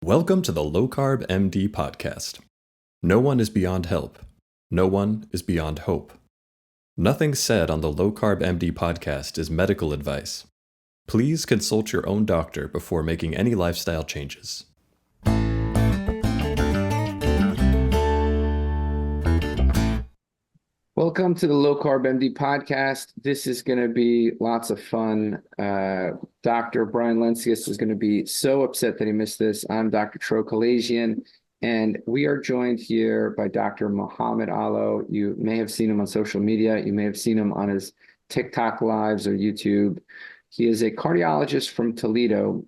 Welcome to the Low Carb MD Podcast. No one is beyond help. No one is beyond hope. Nothing said on the Low Carb MD Podcast is medical advice. Please consult your own doctor before making any lifestyle changes. Welcome to the Low Carb MD Podcast. This is going to be lots of fun. Dr. Brian Lencius is going to be so upset that he missed this. I'm Dr. Tro, and we are joined here by Dr. Mohammed Alo. You may have seen him on social media. You may have seen him on his TikTok lives or YouTube. He is a cardiologist from Toledo,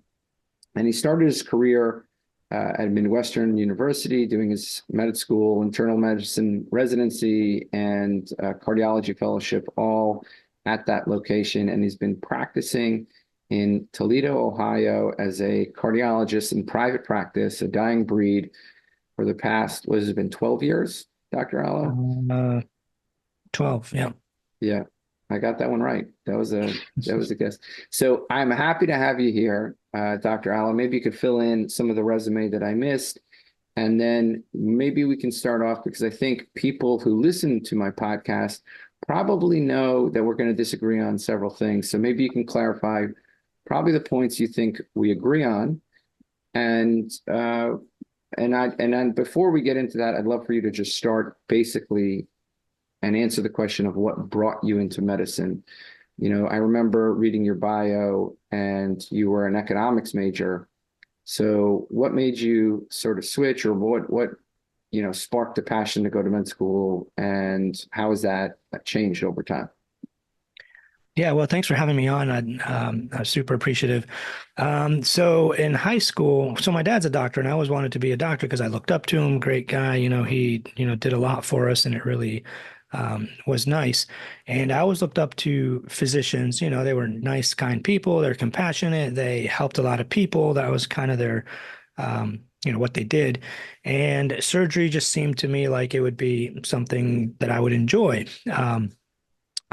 and he started his career at Midwestern University, doing his med school, internal medicine residency, and cardiology fellowship, all at that location. And he's been practicing in Toledo, Ohio, as a cardiologist in private practice, a dying breed, for the past, what has it been, 12 years, Dr. Alo? 12, yeah. Yeah, I got that one right. That was a guess. So I'm happy to have you here, Dr. Alo. Maybe you could fill in some of the resume that I missed, and then maybe we can start off, because I think people who listen to my podcast probably know that we're going to disagree on several things. So maybe you can clarify probably the points you think we agree on, and then before we get into that, I'd love for you to just start basically and answer the question of what brought you into medicine. You know, I remember reading your bio, and you were an economics major. So what made you sort of switch, or what sparked the passion to go to med school, and how has that changed over time? Yeah, well, thanks for having me on. I'm super appreciative. So in high school, so my dad's a doctor, and I always wanted to be a doctor because I looked up to him. Great guy. He did a lot for us, and it really was nice. And I always looked up to physicians. They were nice, kind people. They're compassionate. They helped a lot of people. That was kind of their, what they did. And surgery just seemed to me like it would be something that I would enjoy.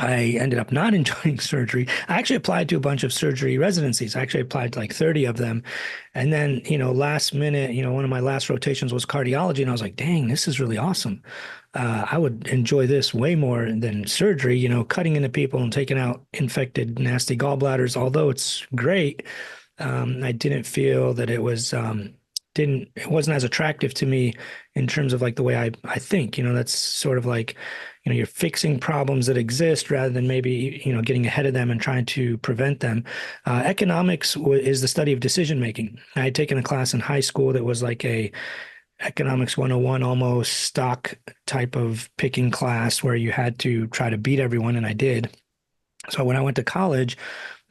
I ended up not enjoying surgery. I actually applied to a bunch of surgery residencies. I actually applied to like 30 of them. And then, last minute, one of my last rotations was cardiology. And I was like, dang, this is really awesome. I would enjoy this way more than surgery, cutting into people and taking out infected, nasty gallbladders. Although it's great, I didn't feel that it wasn't as attractive to me in terms of like the way I think. That's sort of like, you're fixing problems that exist rather than maybe, getting ahead of them and trying to prevent them. Economics is the study of decision making. I had taken a class in high school that was like a economics 101, almost stock type of picking class where you had to try to beat everyone, and I did. So when I went to college,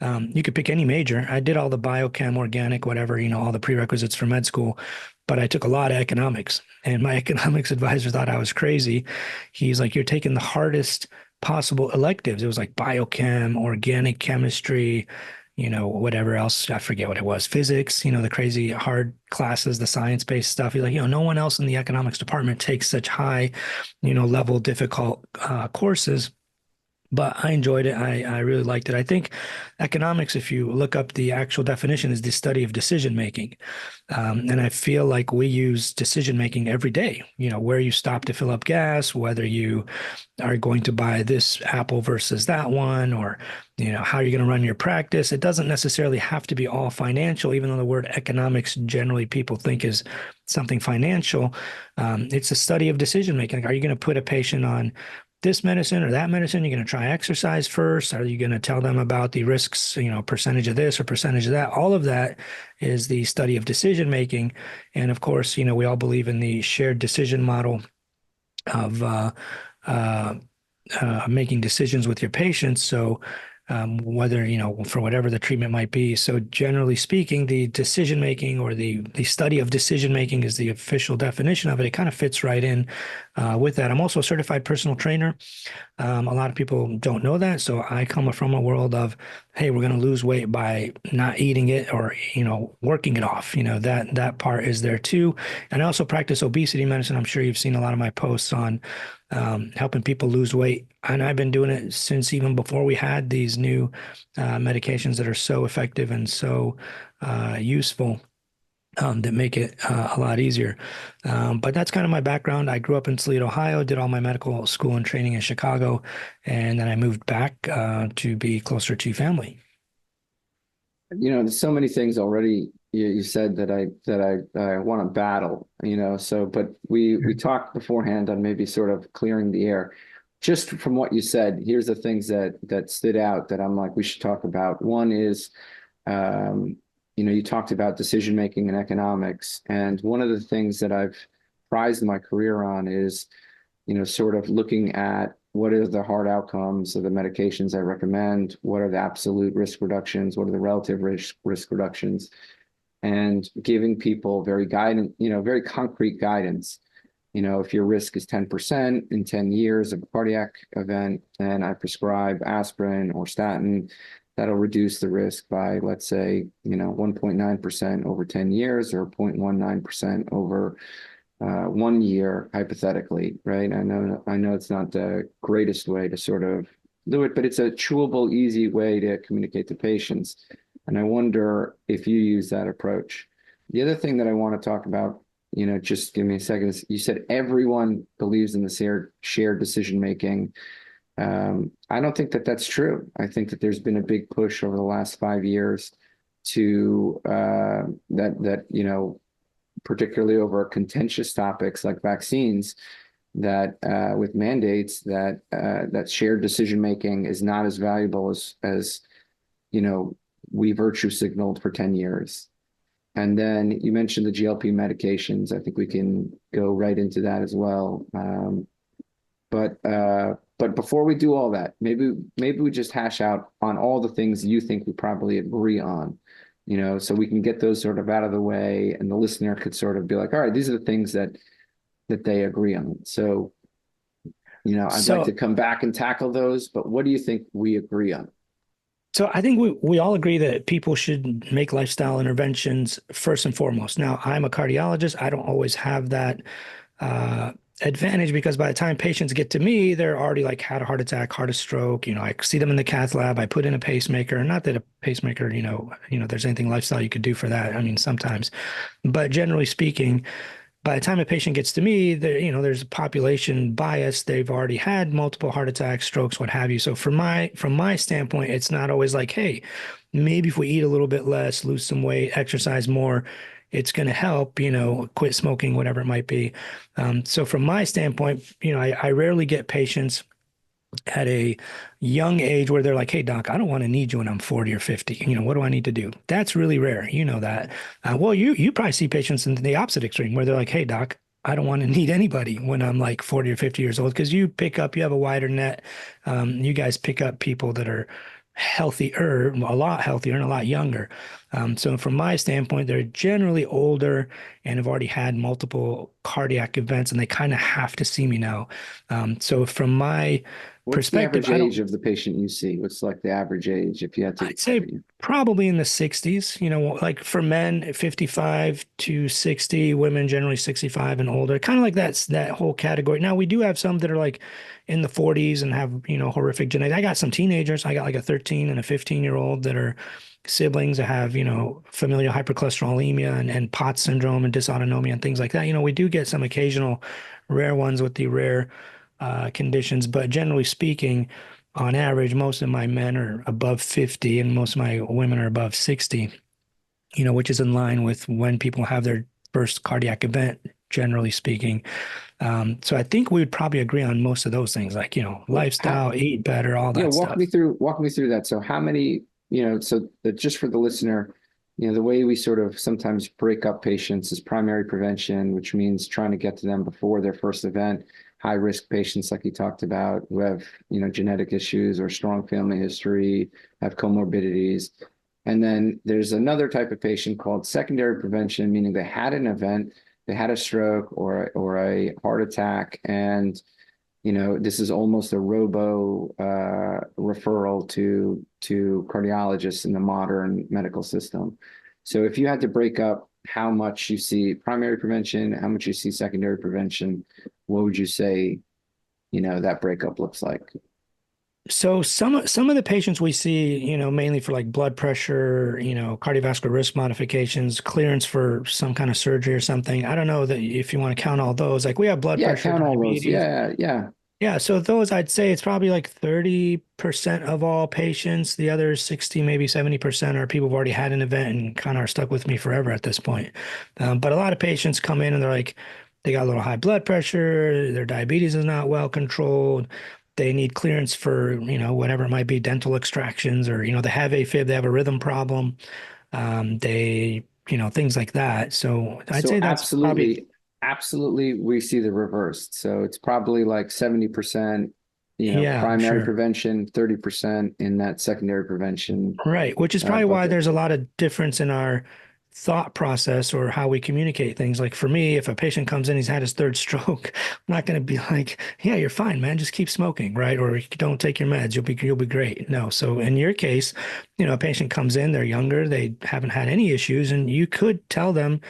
you could pick any major. I did all the biochem, organic, whatever, all the prerequisites for med school, but I took a lot of economics, and my economics advisor thought I was crazy. He's like, you're taking the hardest possible electives. It was like biochem, organic chemistry, whatever else, I forget what it was, physics, the crazy hard classes, the science-based stuff. He's like, no one else in the economics department takes such high, level difficult courses. But I enjoyed it. I really liked it. I think economics, if you look up the actual definition, is the study of decision making. And I feel like we use decision making every day, where you stop to fill up gas, whether you are going to buy this apple versus that one, or, how you're going to run your practice. It doesn't necessarily have to be all financial, even though the word economics generally people think is something financial. It's a study of decision making. Are you going to put a patient on this medicine or that medicine? You're going to try exercise first? Are you going to tell them about the risks, percentage of this or percentage of that? All of that is the study of decision making. And of course, we all believe in the shared decision model of making decisions with your patients. So whether, for whatever the treatment might be. So generally speaking, the decision making, or the study of decision making, is the official definition of it. It kind of fits right in with that. I'm also a certified personal trainer. A lot of people don't know that. So I come from a world of, hey, we're going to lose weight by not eating it, or, working it off. That part is there too. And I also practice obesity medicine. I'm sure you've seen a lot of my posts on helping people lose weight. And I've been doing it since even before we had these new medications that are so effective and so useful. that make it a lot easier. But that's kind of my background. I grew up in Toledo, Ohio, did all my medical school and training in Chicago, and then I moved back to be closer to family. There's so many things already you said that I want to battle, so, but we talked beforehand on maybe sort of clearing the air. Just from what you said, here's the things that stood out that I'm like, we should talk about. One is, you talked about decision making and economics. And one of the things that I've prized my career on is, sort of looking at what are the hard outcomes of the medications I recommend, what are the absolute risk reductions, what are the relative risk reductions, and giving people very concrete guidance. If your risk is 10% in 10 years of a cardiac event, then I prescribe aspirin or statin. That'll reduce the risk by, let's say, 1.9% over 10 years or 0.19% over 1 year, hypothetically, right? I know it's not the greatest way to sort of do it, but it's a chewable, easy way to communicate to patients. And I wonder if you use that approach. The other thing that I want to talk about, just give me a second, is you said everyone believes in the shared decision making. I don't think that that's true. I think that there's been a big push over the last 5 years to particularly over contentious topics like vaccines, that with mandates that shared decision making is not as valuable as we virtue signaled for 10 years. And then you mentioned the GLP medications. I think we can go right into that as well. But before we do all that, maybe we just hash out on all the things you think we probably agree on, so we can get those sort of out of the way, and the listener could sort of be like, all right, these are the things that they agree on. So, I'd like to come back and tackle those, but what do you think we agree on? So I think we all agree that people should make lifestyle interventions first and foremost. Now, I'm a cardiologist. I don't always have that advantage, because by the time patients get to me, they're already like had a heart attack, had a stroke. I see them in the cath lab. I put in a pacemaker. Not that a pacemaker, there's anything lifestyle you could do for that. I mean, sometimes, but generally speaking, by the time a patient gets to me, there's a population bias. They've already had multiple heart attacks, strokes, what have you. So from my standpoint, it's not always like, hey, maybe if we eat a little bit less, lose some weight, exercise more, it's going to help, quit smoking, whatever it might be. So from my standpoint, I rarely get patients at a young age where they're like, hey, doc, I don't want to need you when I'm 40 or 50. What do I need to do? That's really rare. That. Well, you probably see patients in the opposite extreme where they're like, hey, doc, I don't want to need anybody when I'm like 40 or 50 years old, because you have a wider net. You guys pick up people that are healthier, a lot healthier and a lot younger. So from my standpoint, they're generally older and have already had multiple cardiac events, and they kind of have to see me now. So from my perspective, the average age of the patient you see? What's like the average age if you had to? I'd say probably in the 60s, like for men, 55 to 60, women generally 65 and older, kind of like that whole category. Now, we do have some that are like in the 40s and have, horrific genetics. I got some teenagers. I got like a 13 and a 15-year-old that are siblings that have, familial hypercholesterolemia and POTS syndrome and dysautonomia and things like that. We do get some occasional rare ones with the rare conditions, but generally speaking, on average, most of my men are above 50 and most of my women are above 60, which is in line with when people have their first cardiac event, generally speaking. So I think we would probably agree on most of those things, like, lifestyle, eat better, all that stuff. Walk me through that. So how many, so that just for the listener, the way we sort of sometimes break up patients is primary prevention, which means trying to get to them before their first event. High risk patients, like you talked about, who have, genetic issues or strong family history, have comorbidities. And then there's another type of patient called secondary prevention, meaning they had an event, they had a stroke or a heart attack, and this is almost a robo referral to cardiologists in the modern medical system. So if you had to break up how much you see primary prevention, how much you see secondary prevention, what would you say, that breakup looks like? So some of the patients we see, mainly for like blood pressure, cardiovascular risk modifications, clearance for some kind of surgery or something. I don't know that if you want to count all those. Like we have blood Yeah, pressure, count all those. diabetes. Yeah, yeah. Yeah, so those I'd say it's probably like 30% of all patients. The other 60, maybe 70% are people who've already had an event and kind of are stuck with me forever at this point. But a lot of patients come in and they're like, they got a little high blood pressure, their diabetes is not well controlled. They need clearance for, whatever it might be, dental extractions, or, they have AFib, they have a rhythm problem. Things like that. So I'd So say that's probably, absolutely, we see the reversed. So it's probably like 70%, yeah, primary sure. prevention, 30% in that secondary prevention Right, which is probably why bucket. there's a lot of difference in our thought process or how we communicate things. Like for me, if a patient comes in, he's had his third stroke, I'm not going to be like, "Yeah, you're fine, man. Just keep smoking," right? Or don't take your meds. You'll be great. No. So in your case, a patient comes in, they're younger, they haven't had any issues, and you could tell them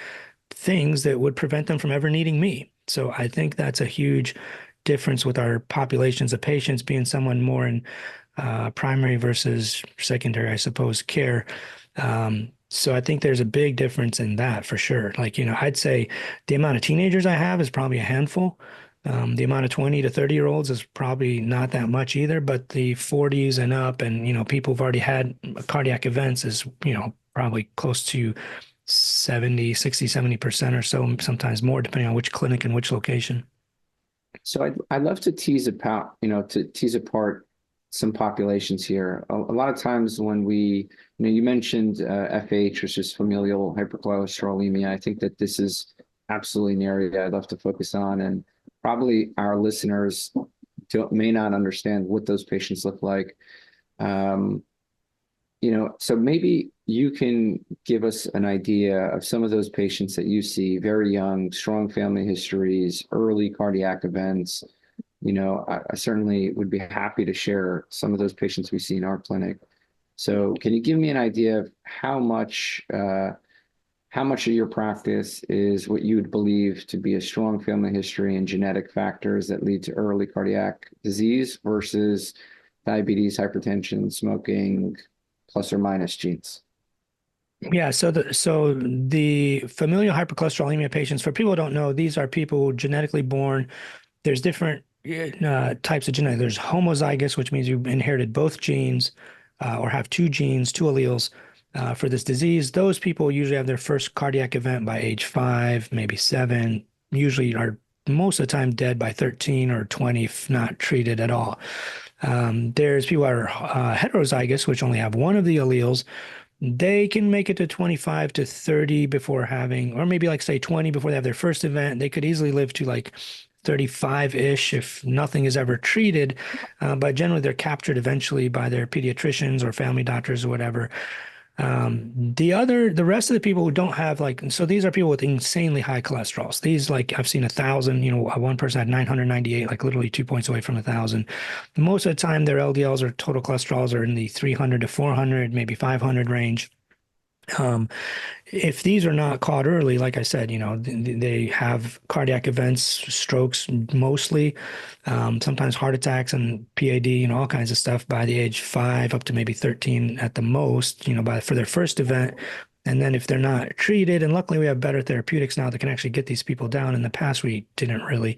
things that would prevent them from ever needing me. So I think that's a huge difference with our populations of patients being someone more in primary versus secondary, I suppose, care. So I think there's a big difference in that for sure. Like, I'd say the amount of teenagers I have is probably a handful. The amount of 20 to 30-year-olds is probably not that much either, but the 40s and up and, people who've already had cardiac events is, probably close to 70% or so, sometimes more, depending on which clinic and which location. So I'd love to tease apart some populations here. A lot of times when you mentioned FH, which is familial hypercholesterolemia. I think that this is absolutely an area I'd love to focus on, and probably our listeners may not understand what those patients look like. Um, so maybe you can give us an idea of some of those patients that you see, very young, strong family histories, early cardiac events. I certainly would be happy to share some of those patients we see in our clinic. So can you give me an idea of how much of your practice is what you would believe to be a strong family history and genetic factors that lead to early cardiac disease versus diabetes, hypertension, smoking, plus or minus genes? Yeah, so the familial hypercholesterolemia patients, for people who don't know, these are people genetically born. There's different types of genetics. There's homozygous, which means you inherited both genes or have two genes, two alleles for this disease. Those people usually have their first cardiac event by age 5, maybe 7, usually are most of the time dead by 13 or 20 if not treated at all. There's people who are heterozygous, which only have one of the alleles. They can make it to 25 to 30 before having, or maybe like say 20 before they have their first event. They could easily live to like 35-ish if nothing is ever treated. But generally they're captured eventually by their pediatricians or family doctors or whatever. The rest of the people who don't have so these are people with insanely high cholesterols. These, like I've seen 1,000, one person had 998, like literally 2 points away from 1,000. Most of the time their LDLs or total cholesterols are in the 300 to 400, maybe 500 range. If these are not caught early, like I said, they have cardiac events, strokes mostly, sometimes heart attacks and PAD, all kinds of stuff by the age 5 up to maybe 13 at the most, for their first event. And then if they're not treated, and luckily we have better therapeutics now that can actually get these people down. In the past, we didn't really.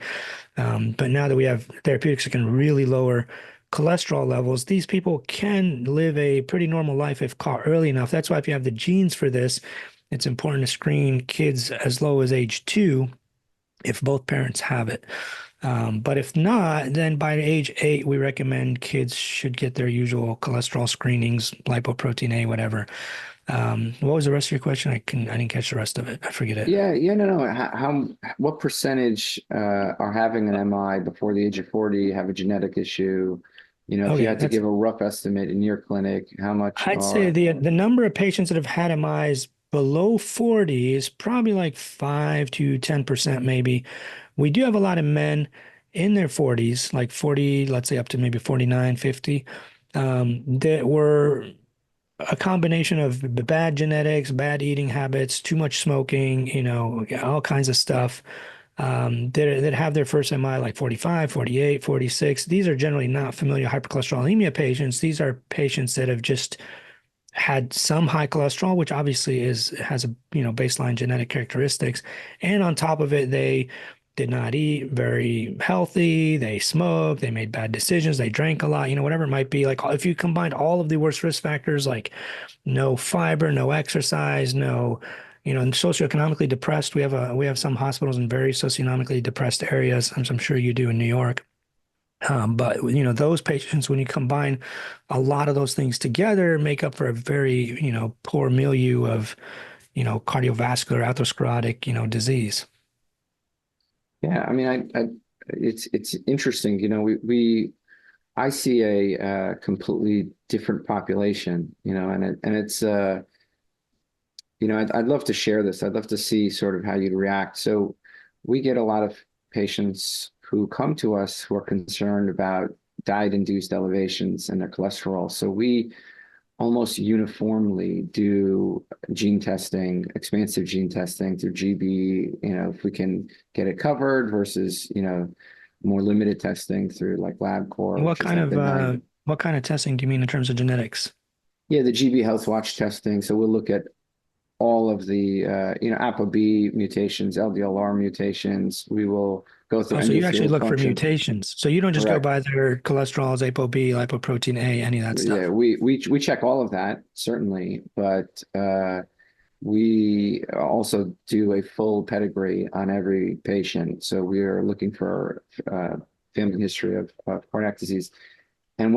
But now that we have therapeutics that can really lower cholesterol levels, these people can live a pretty normal life if caught early enough. That's why if you have the genes for this, it's important to screen kids as low as age 2 if both parents have it. But if not, then by age 8, we recommend kids should get their usual cholesterol screenings, lipoprotein A, whatever. What was the rest of your question? I didn't catch the rest of it. I forget it. Yeah, yeah, no. What percentage are having an MI before the age of 40, have a genetic issue? Oh If you yeah, had to give a rough estimate in your clinic, how much I'd say are? the number of patients that have had MIs below 40 is probably like 5 to 10% maybe. We do have a lot of men in their 40s, like 40, let's say up to maybe 49, 50, that were a combination of bad genetics, bad eating habits, too much smoking, all kinds of stuff. that have their first MI like 45, 48, 46. These are generally not familial hypercholesterolemia patients. These are patients that have just had some high cholesterol, which obviously has a baseline genetic characteristics, and on top of it, they did not eat very healthy. They smoked. They made bad decisions. They drank a lot. Whatever it might be. Like if you combined all of the worst risk factors, like no fiber, no exercise, no, and socioeconomically depressed. We have some hospitals in very socioeconomically depressed areas, as I'm sure you do in New York. But those patients, when you combine a lot of those things together, make up for a very poor milieu of cardiovascular atherosclerotic disease. Yeah, I mean, it's interesting. I see a completely different population. And it's I'd love to share this. I'd love to see sort of how you'd react. So we get a lot of patients who come to us who are concerned about diet-induced elevations in their cholesterol. So we almost uniformly do gene testing, expansive gene testing through GB, if we can get it covered versus, more limited testing through like LabCorp. What kind of testing do you mean in terms of genetics? Yeah, the GB Health Watch testing. So we'll look at all of the, ApoB mutations, LDLR mutations. We will go through. So you actually look for mutations. So you don't just Correct. go by their cholesterols, ApoB, lipoprotein A, any of that stuff. Yeah, we check all of that, certainly, but we also do a full pedigree on every patient. So we are looking for family history of cardiac disease. And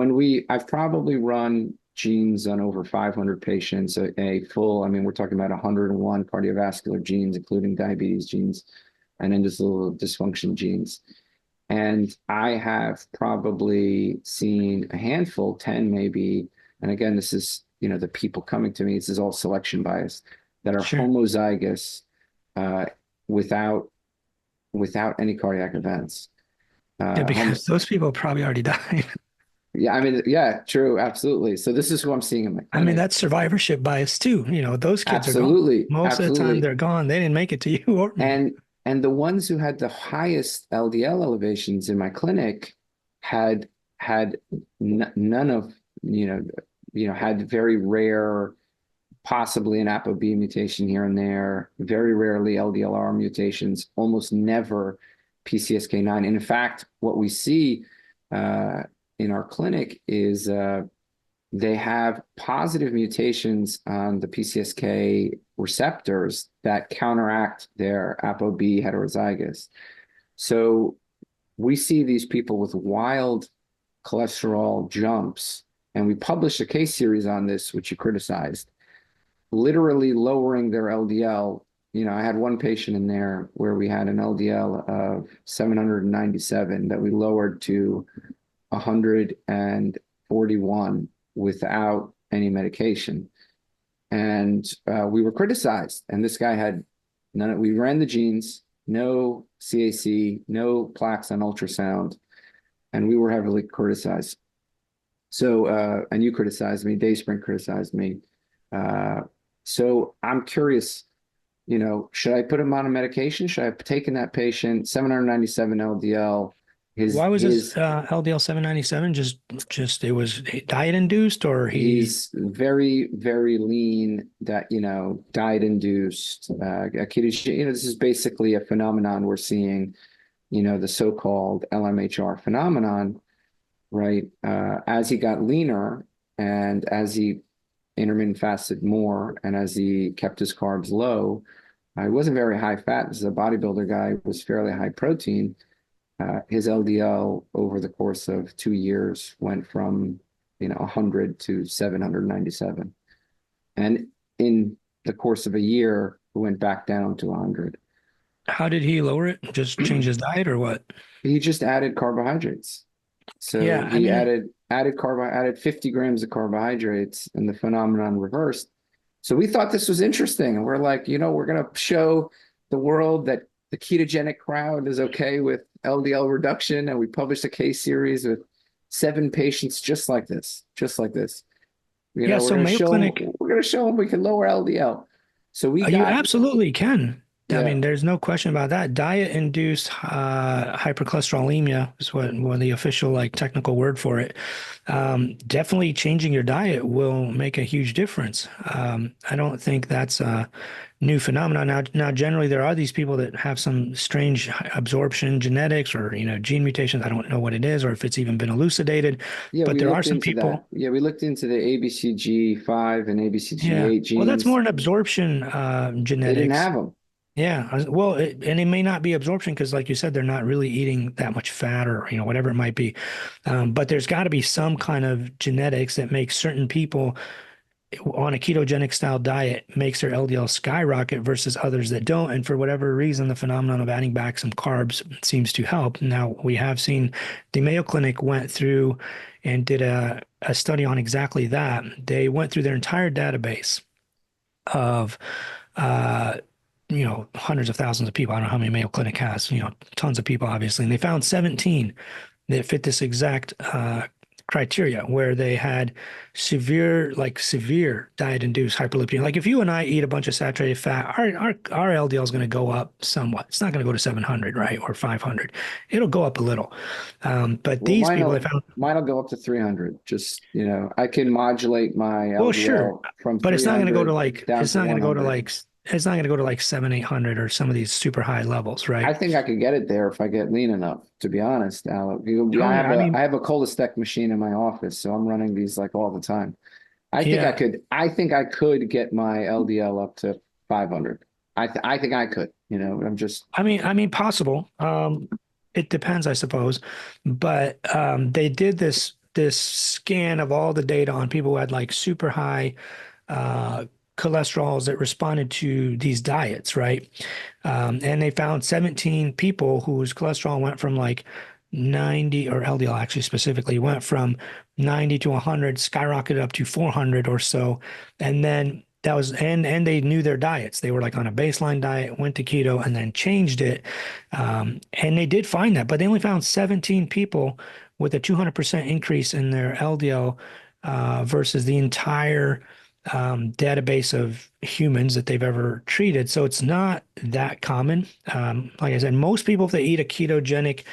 I've probably run genes on over 500 patients, a full, we're talking about 101 cardiovascular genes, including diabetes genes and endothelial dysfunction genes. And I have probably seen a handful, 10 maybe. And again, this is, the people coming to me, this is all selection bias, that are homozygous without any cardiac events. Yeah, because those people probably already died. Yeah, true, absolutely. So this is who I'm seeing in my clinic. That's survivorship bias too. Those kids absolutely, are gone. Most of the time they're gone. They didn't make it to you or me. And the ones who had the highest LDL elevations in my clinic had none of, had very rare, possibly an ApoB mutation here and there, very rarely LDLR mutations, almost never PCSK9. And in fact, what we see in our clinic is they have positive mutations on the PCSK receptors that counteract their ApoB heterozygous. So we see these people with wild cholesterol jumps, and we published a case series on this, which you criticized, literally lowering their LDL. I had one patient in there where we had an LDL of 797 that we lowered to 141 without any medication. And we were criticized. And this guy had we ran the genes, no CAC, no plaques on ultrasound, and we were heavily criticized. So, and you criticized me, Dayspring criticized me. So I'm curious, should I put him on a medication? Should I have taken that patient, 797 LDL? Why was his LDL 797? Just it was diet induced, or he's very, very lean, that, diet induced, ketogenic. This is basically a phenomenon we're seeing, the so-called LMHR phenomenon, right? As he got leaner and as he intermittent fasted more and as he kept his carbs low, he wasn't very high fat. This is a bodybuilder guy, was fairly high protein. His LDL over the course of 2 years went from 100 to 797, and in the course of a year it went back down to 100. How did he lower it? Just change his diet or what? He just added carbohydrates. So yeah, he added 50 grams of carbohydrates, and the phenomenon reversed. So we thought this was interesting, and we're like, we're going to show the world that the ketogenic crowd is okay with LDL reduction. And we published a case series with 7 patients just like this. So Mayo Clinic, we're going to show them we can lower LDL. So you absolutely can. I Yeah. mean, there's no question about that. Diet-induced hypercholesterolemia is what the official like technical word for it. Definitely changing your diet will make a huge difference. I don't think that's a new phenomenon. Now, generally, there are these people that have some strange absorption genetics or gene mutations. I don't know what it is or if it's even been elucidated, Yeah, but we there are looked some into that. people. Yeah, we looked into the ABCG5 and Yeah. ABCG8 Well, that's genes. more an absorption They didn't genetics. have them. Yeah, well, and it may not be absorption because, like you said, they're not really eating that much fat or whatever it might be. But there's got to be some kind of genetics that makes certain people on a ketogenic style diet makes their LDL skyrocket versus others that don't. And for whatever reason, the phenomenon of adding back some carbs seems to help. Now, we have seen the Mayo Clinic went through and did a study on exactly that. They went through their entire database of uh, hundreds of thousands of people. I don't know how many Mayo Clinic has, tons of people, obviously. And they found 17 that fit this exact criteria where they had severe diet-induced hyperlipidemia. Like if you and I eat a bunch of saturated fat, our LDL is going to go up somewhat. It's not going to go to 700, right, or 500. It'll go up a little. But Well, these people, they found, mine'll go up to 300. Just, I can modulate my well, sure, LDL from but it's not going to go to 300 like, down it's to not going to go to 100. like, it's not going to go to like 7, 800 or some of these super high levels, I right? think I could get it there if I get lean enough, to be honest, Alec. Oh yeah, I I mean, have a cholestech machine in my office, so I'm running these like all the time. yeah, I think I could get my LDL up to 500. I think I could, I'm just, I mean, possible. It depends, I suppose. But they did this scan of all the data on people who had like super high uh, cholesterols that responded to these diets, right? And they found 17 people whose cholesterol went from like 90, or LDL actually specifically went from 90 to 100, skyrocketed up to 400 or so, and then that was and they knew their diets. They were like on a baseline diet, went to keto, and then changed it. And they did find that, but they only found 17 people with a 200% increase in their LDL versus the entire database of humans that they've ever treated. So it's not that common. Like I said, most people, if they eat a ketogenic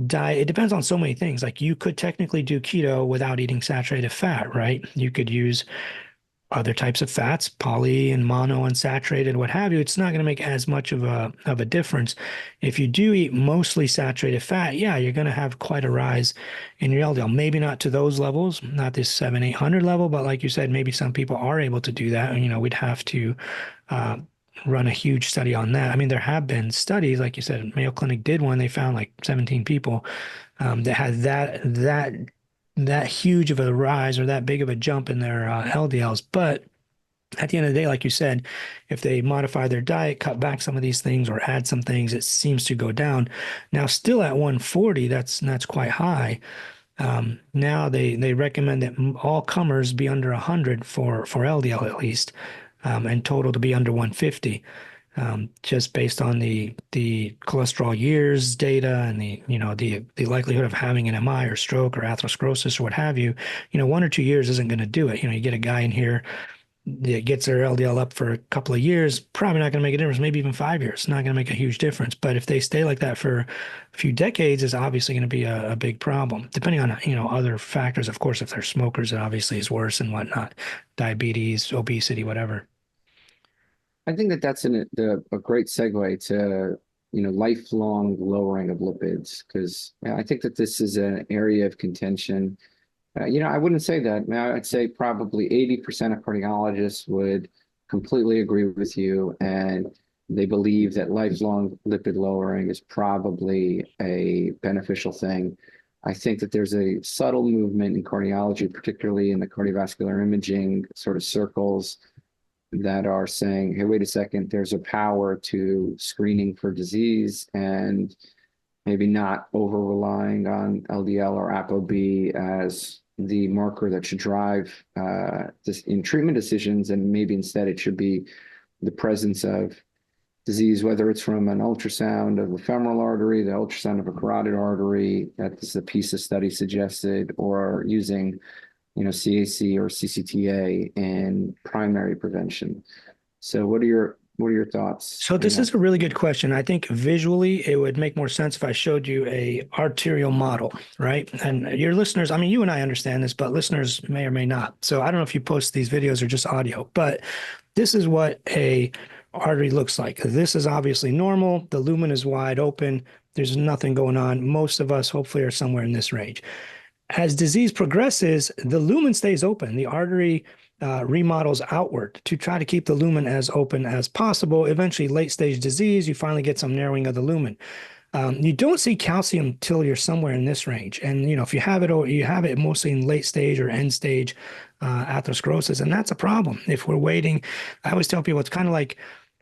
diet, it depends on so many things. Like you could technically do keto without eating saturated fat, right? You could use other types of fats, poly and mono unsaturated, what have you. It's not going to make as much of a difference. If you do eat mostly saturated fat, yeah, you're going to have quite a rise in your LDL. Maybe not to those levels, not this 7, 800 level, but like you said, maybe some people are able to do that. And, we'd have to uh, run a huge study on that. I mean, there have been studies, like you said, Mayo Clinic did one. They found like 17 people that had that huge of a rise or that big of a jump in their LDLs. But at the end of the day, like you said, if they modify their diet, cut back some of these things or add some things, it seems to go down. Now, still at 140, that's quite high. Now they recommend that all comers be under 100 for LDL at least, and total to be under 150. Just based on the cholesterol years data and the likelihood of having an MI or stroke or atherosclerosis or what have you, 1 or 2 years isn't going to do it. You get a guy in here that gets their LDL up for a couple of years, probably not going to make a difference. Maybe even 5 years, not going to make a huge difference. But if they stay like that for a few decades, is obviously going to be a big problem. Depending on other factors, of course, if they're smokers, it obviously is worse and whatnot, diabetes, obesity, whatever. I think that that's a great segue to, lifelong lowering of lipids, because I think that this is an area of contention. I wouldn't say that. I'd say probably 80% of cardiologists would completely agree with you, and they believe that lifelong lipid lowering is probably a beneficial thing. I think that there's a subtle movement in cardiology, particularly in the cardiovascular imaging sort of circles, that are saying, hey, wait a second, there's a power to screening for disease and maybe not over relying on LDL or ApoB as the marker that should drive this in treatment decisions, and maybe instead it should be the presence of disease, whether it's from an ultrasound of the femoral artery, the ultrasound of a carotid artery, that is the PISA study suggested, or using CAC or CCTA in primary prevention. So what are your What are your thoughts? So this is a really good question. I think visually it would make more sense if I showed you a arterial model, right? And your listeners, I mean, you and I understand this, but listeners may or may not. So I don't know if you post these videos or just audio, but this is what a artery looks like. This is obviously normal. The lumen is wide open. There's nothing going on. Most of us hopefully are somewhere in this range. As disease progresses, the lumen stays open. The artery remodels outward to try to keep the lumen as open as possible. Eventually, late stage disease, you finally get some narrowing of the lumen. You don't see calcium till you're somewhere in this range. And, if you have it, or you have it mostly in late stage or end stage atherosclerosis, and that's a problem. If we're waiting, I always tell people it's kind of like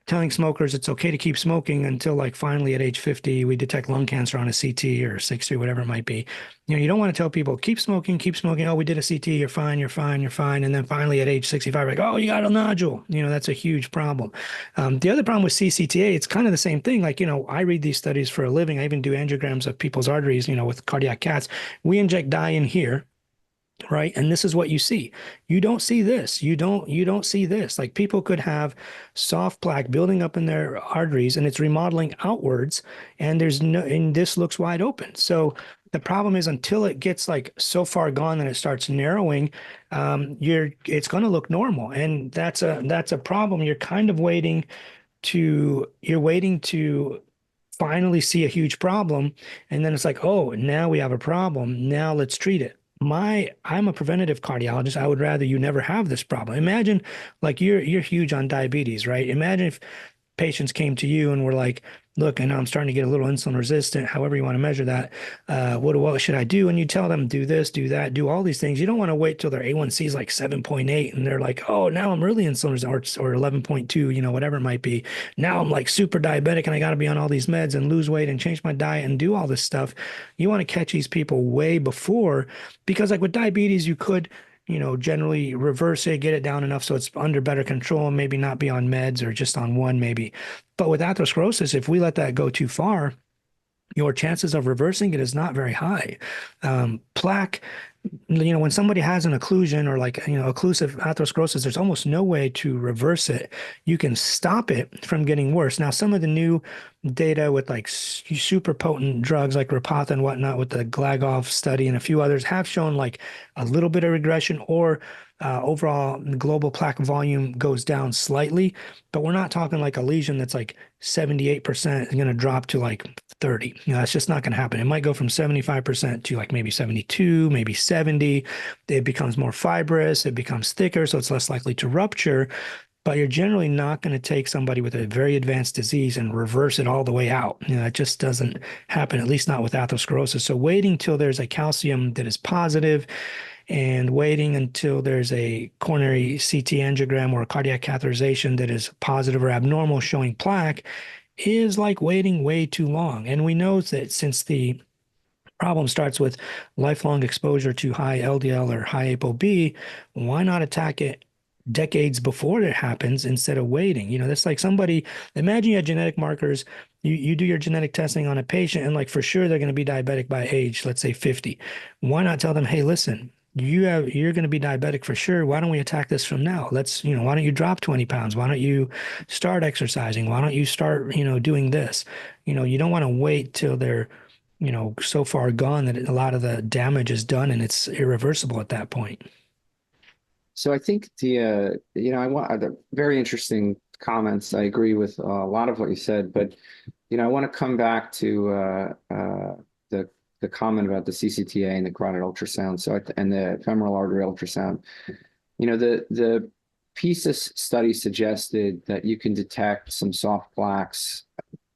telling smokers it's okay to keep smoking until like finally at age 50, we detect lung cancer on a CT, or 60, whatever it might be. You don't want to tell people, keep smoking, keep smoking. Oh, we did a CT, you're fine, you're fine, you're fine. And then finally at age 65, like, oh, you got a nodule. That's a huge problem. The other problem with CCTA, it's kind of the same thing. Like, I read these studies for a living. I even do angiograms of people's arteries, with cardiac caths. We inject dye in here. Right. And this is what you see. You don't see this. You don't see this. Like, people could have soft plaque building up in their arteries and it's remodeling outwards, and this looks wide open. So the problem is, until it gets like so far gone that it starts narrowing, it's going to look normal. And that's a problem. You're kind of waiting to finally see a huge problem. And then it's like, oh, now we have a problem. Now let's treat it. I'm a preventative cardiologist. I would rather you never have this problem. Imagine, like, you're huge on diabetes, right? Imagine if patients came to you and were like, look, I know I'm starting to get a little insulin resistant, however you want to measure that. What should I do? And you tell them, do this, do that, do all these things. You don't want to wait till their A1C is like 7.8 and they're like, oh, now I'm really insulin resistant, or 11.2, whatever it might be. Now I'm like super diabetic and I got to be on all these meds and lose weight and change my diet and do all this stuff. You want to catch these people way before, because like with diabetes, you could generally reverse it, get it down enough so it's under better control, and maybe not be on meds, or just on one maybe. But with atherosclerosis, if we let that go too far, your chances of reversing it is not very high. Plaque, when somebody has an occlusion or like, occlusive atherosclerosis, there's almost no way to reverse it. You can stop it from getting worse. Now, some of the new data with like super potent drugs like Repatha and whatnot, with the Glagov study and a few others, have shown like a little bit of regression, or overall global plaque volume goes down slightly, but we're not talking like a lesion that's like 78% going to drop to like 30. It's just not going to happen. It might go from 75% to like maybe 72, maybe 70. It becomes more fibrous, it becomes thicker, so it's less likely to rupture. But you're generally not going to take somebody with a very advanced disease and reverse it all the way out. It just doesn't happen, at least not with atherosclerosis. So waiting till there's a calcium that is positive, and waiting until there's a coronary CT angiogram or a cardiac catheterization that is positive or abnormal showing plaque, is like waiting way too long. And we know that since the problem starts with lifelong exposure to high LDL or high ApoB, why not attack it decades before it happens instead of waiting? That's like somebody, imagine you had genetic markers, you do your genetic testing on a patient, and like for sure they're going to be diabetic by age, let's say 50. Why not tell them, hey, listen, you're going to be diabetic for sure. Why don't we attack this from now? Why don't you drop 20 pounds? Why don't you start exercising? Why don't you start, doing this? You don't want to wait till they're, so far gone that a lot of the damage is done and it's irreversible at that point. So I think I want the very interesting comments. I agree with a lot of what you said, but I want to come back to the comment about the CCTA and the carotid ultrasound, and the femoral artery ultrasound. The PISA study suggested that you can detect some soft plaques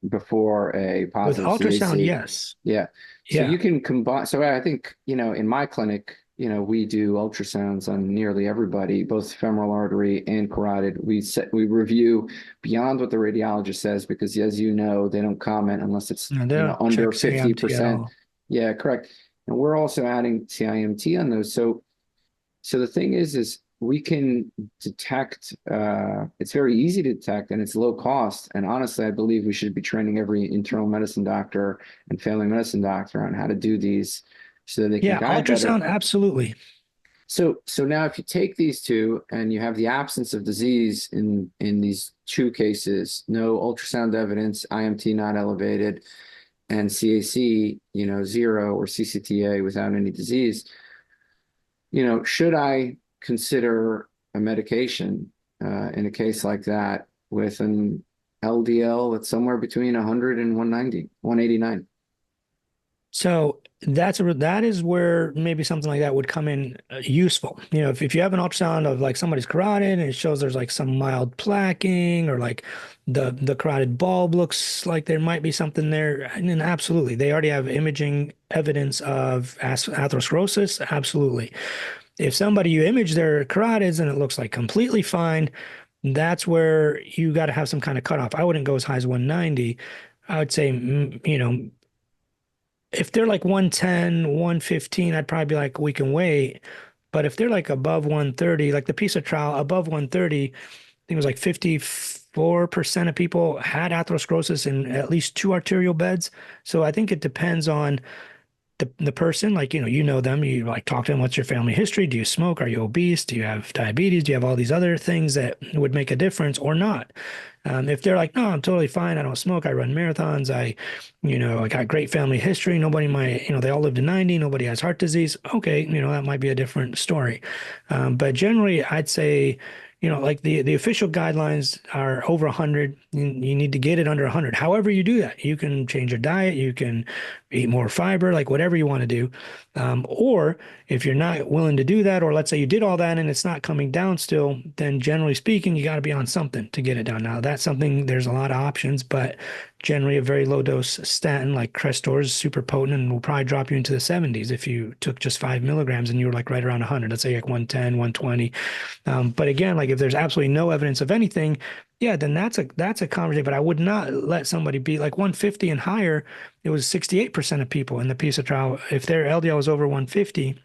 before a positive with ultrasound. CAC. Yes. Yeah. So you can combine. So I think, in my clinic, we do ultrasounds on nearly everybody, both femoral artery and carotid. We review beyond what the radiologist says, because as they don't comment unless it's under 50%. Yeah, correct. And we're also adding TIMT on those. So the thing is we can detect, it's very easy to detect, and it's low cost. And honestly, I believe we should be training every internal medicine doctor and family medicine doctor on how to do these so that they can guide ultrasound, better. absolutely. So now if you take these two and you have the absence of disease in these two cases, no ultrasound evidence, IMT not elevated, and CAC, 0 or CCTA without any disease, should I consider a medication in a case like that with an LDL that's somewhere between 100 and 190, 189? So that is where maybe something like that would come in useful. If you have an ultrasound of like somebody's carotid and it shows there's like some mild plaquing, or like the carotid bulb looks like there might be something there, and then absolutely, they already have imaging evidence of atherosclerosis. Absolutely. If you image their carotids and it looks like completely fine, that's where you got to have some kind of cutoff. I wouldn't go as high as 190. I would say, if they're like 110, 115, I'd probably be like, we can wait. But if they're like above 130, like the PISA trial above 130, I think it was like 54% of people had atherosclerosis in at least two arterial beds. So I think it depends on the person. Like, them, you like talk to them, what's your family history? Do you smoke? Are you obese? Do you have diabetes? Do you have all these other things that would make a difference or not? If they're like, no, I'm totally fine. I don't smoke. I run marathons. I got great family history. Nobody they all lived to 90. Nobody has heart disease. Okay. That might be a different story. But generally I'd say, like the official guidelines are over 100. You need to get it under 100. However you do that, you can change your diet. You can eat more fiber, like whatever you want to do. Or if you're not willing to do that, or let's say you did all that and it's not coming down still, then generally speaking, you got to be on something to get it down. Now that's something, there's a lot of options, but generally a very low dose statin like Crestor is super potent and will probably drop you into the 70s if you took just 5 milligrams and you were like right around 100, let's say like 110, 120. But again, like if there's absolutely no evidence of anything, yeah, then that's a conversation. But I would not let somebody be like 150 and higher. It was 68% of people in the PISA trial. If their LDL was over 150,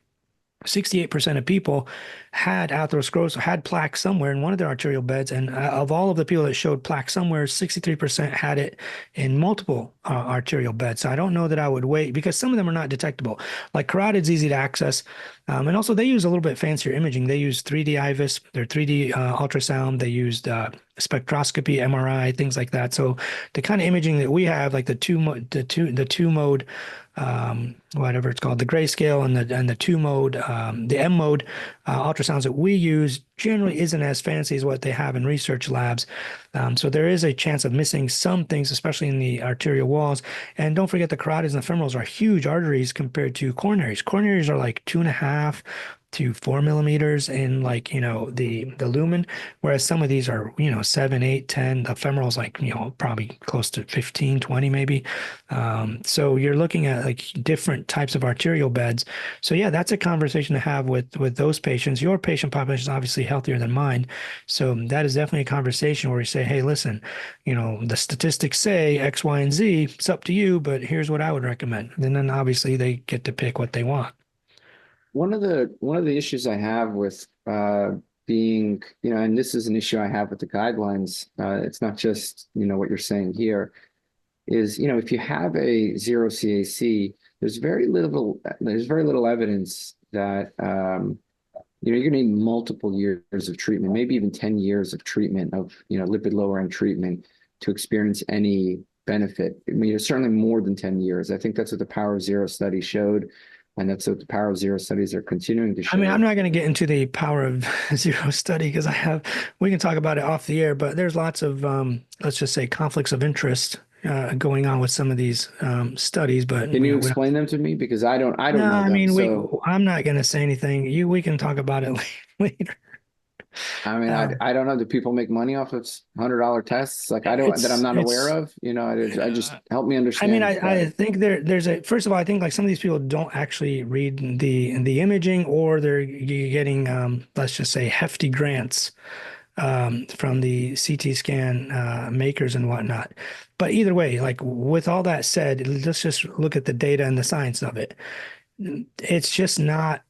68% of people had atherosclerosis, had plaque somewhere in one of their arterial beds. And of all of the people that showed plaque somewhere, 63% had it in multiple arterial beds. So I don't know that I would wait, because some of them are not detectable. Like carotid's easy to access. And also they use a little bit fancier imaging. They use 3D IVUS, their 3D ultrasound. They used spectroscopy, MRI, things like that. So the kind of imaging that we have, like the two mode, whatever it's called, the grayscale and the two mode, the M mode ultrasounds that we use generally isn't as fancy as what they have in research labs. So there is a chance of missing some things, especially in the arterial walls. And don't forget the carotids and the femorals are huge arteries compared to coronaries. Coronaries are like 2.5 to 4 millimeters in the lumen, whereas some of these are 7, 8, 10. The femoral is like probably close to 15, 20 maybe. So you're looking at like different types of arterial beds. So yeah, that's a conversation to have with those patients. Your patient population is obviously healthier than mine, so that is definitely a conversation where we say, hey, listen, the statistics say X, Y, and Z. It's up to you, but here's what I would recommend. And then obviously they get to pick what they want. One of the issues I have with being, and this is an issue I have with the guidelines, it's not just, what you're saying here, is, if you have a 0 CAC, there's very little evidence that, you're going to need multiple years of treatment, maybe even 10 years of treatment of, lipid lowering treatment to experience any benefit. I mean, it's certainly more than 10 years. I think that's what the Power of Zero study showed. And that's what the Power of Zero studies are continuing to show. I mean, I'm not going to get into the Power of Zero study because we can talk about it off the air, but there's lots of, let's just say, conflicts of interest going on with some of these studies. But can you explain them to me? Because I don't know them. I mean, I'm not going to say anything. We can talk about it later. I mean, I don't know. Do people make money off of $100 tests? Like that I'm not aware of. I just help me understand. I mean, I think there's first of all, I think like some of these people don't actually read the imaging, or they're getting let's just say hefty grants from the CT scan makers and whatnot. But either way, like with all that said, let's just look at the data and the science of it. It's just not.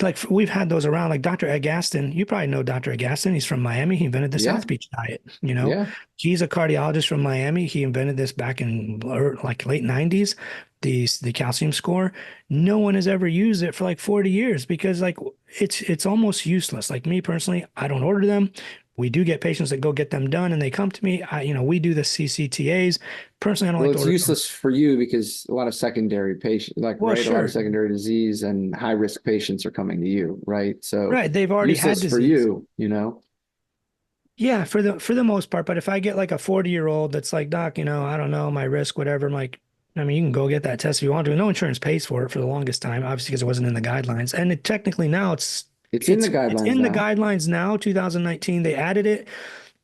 like we've had those around, like Dr. Agaston. You probably know Dr. Agaston. He's from Miami. He invented the Yeah, South Beach diet. You know, yeah. he's a cardiologist from Miami. He invented this back in like late 90s, the calcium score. No one has ever used it for like 40 years because like it's almost useless. Like me personally, I don't order them. We do get patients that go get them done and they come to me. We do the CCTAs. Personally, I don't Well, like to it's order. useless for you because a lot of secondary patients, like, Well, right, a lot sure. of secondary disease and high risk patients are coming to you, right? So Right. They've already had useless for disease. you, you know? Yeah, for the most part. But if I get like a 40-year-old that's like, doc, I don't know, my risk, whatever, I'm like, I mean, you can go get that test if you want to. No insurance pays for it for the longest time, obviously, because it wasn't in the guidelines. And technically now It's in the it's guidelines in the now. guidelines now, 2019. They added it,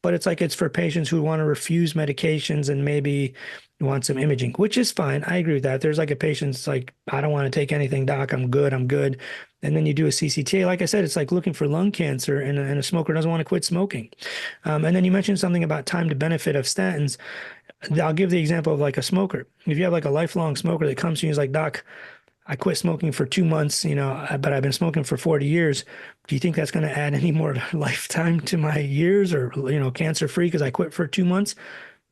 but it's like it's for patients who want to refuse medications and maybe want some imaging, which is fine. I agree with that. There's like a patient's like, I don't want to take anything, doc. I'm good. I'm good. And then you do a CCTA. Like I said, it's like looking for lung cancer and a smoker doesn't want to quit smoking. And then you mentioned something about time to benefit of statins. I'll give the example of like a smoker. If you have like a lifelong smoker that comes to you and is like, doc, I quit smoking for 2 months, but I've been smoking for 40 years. Do you think that's going to add any more lifetime to my years or, cancer free because I quit for 2 months?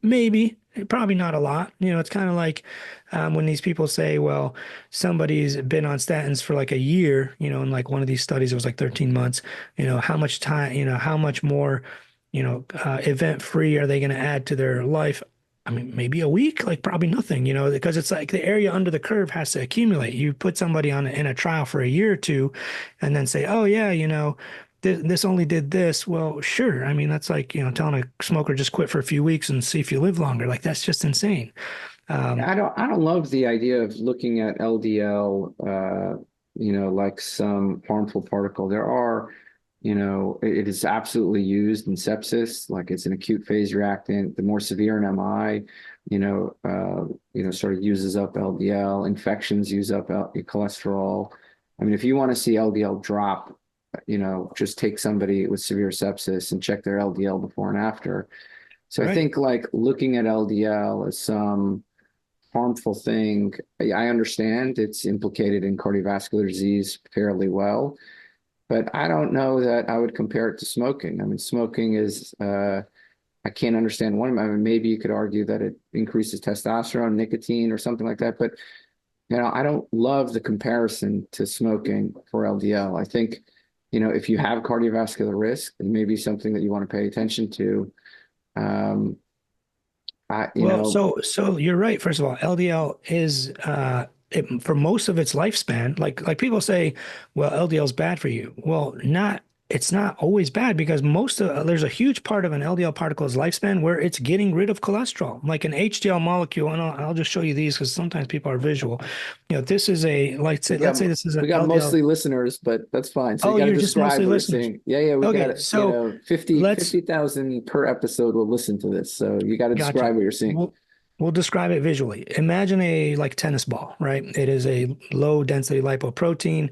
Maybe, probably not a lot. It's kind of like when these people say, well, somebody's been on statins for like a year, in like one of these studies, it was like 13 months, how much time, how much more, event free are they going to add to their life? I mean, maybe a week, like probably nothing, because it's like the area under the curve has to accumulate. You put somebody on in a trial for a year or two and then say, oh, yeah, this only did this. Well, sure. I mean, that's like, telling a smoker just quit for a few weeks and see if you live longer. Like that's just insane. Um, I don't love the idea of looking at LDL, like some harmful particle. There are, it is absolutely used in sepsis, like it's an acute phase reactant. The more severe an MI, sort of uses up LDL. Infections use up cholesterol. I mean, if you want to see LDL drop, just take somebody with severe sepsis and check their LDL before and after. So I right. think like looking at LDL as some harmful thing. I understand it's implicated in cardiovascular disease fairly well, but I don't know that I would compare it to smoking. I mean, smoking is, I can't understand one. I mean, maybe you could argue that it increases testosterone, nicotine, or something like that, but I don't love the comparison to smoking for LDL. I think, if you have cardiovascular risk, it may be something that you want to pay attention to. Um, I, you Well, know, so you're right. First of all, LDL is for most of its lifespan, like people say, well, LDL is bad for you. Well, it's not always bad because there's a huge part of an LDL particle's lifespan where it's getting rid of cholesterol, like an HDL molecule. And I'll just show you these because sometimes people are visual. This is We let's got say this is an we got LDL. mostly listeners, but that's fine. So you Oh, got to you're just describe mostly what you're listeners. seeing. Yeah, we got Okay, it. so 50 let's 50,000 per episode will listen to this. So you got to Gotcha. describe what you're seeing. We'll describe it visually. Imagine a like tennis ball, right? It is a low density lipoprotein.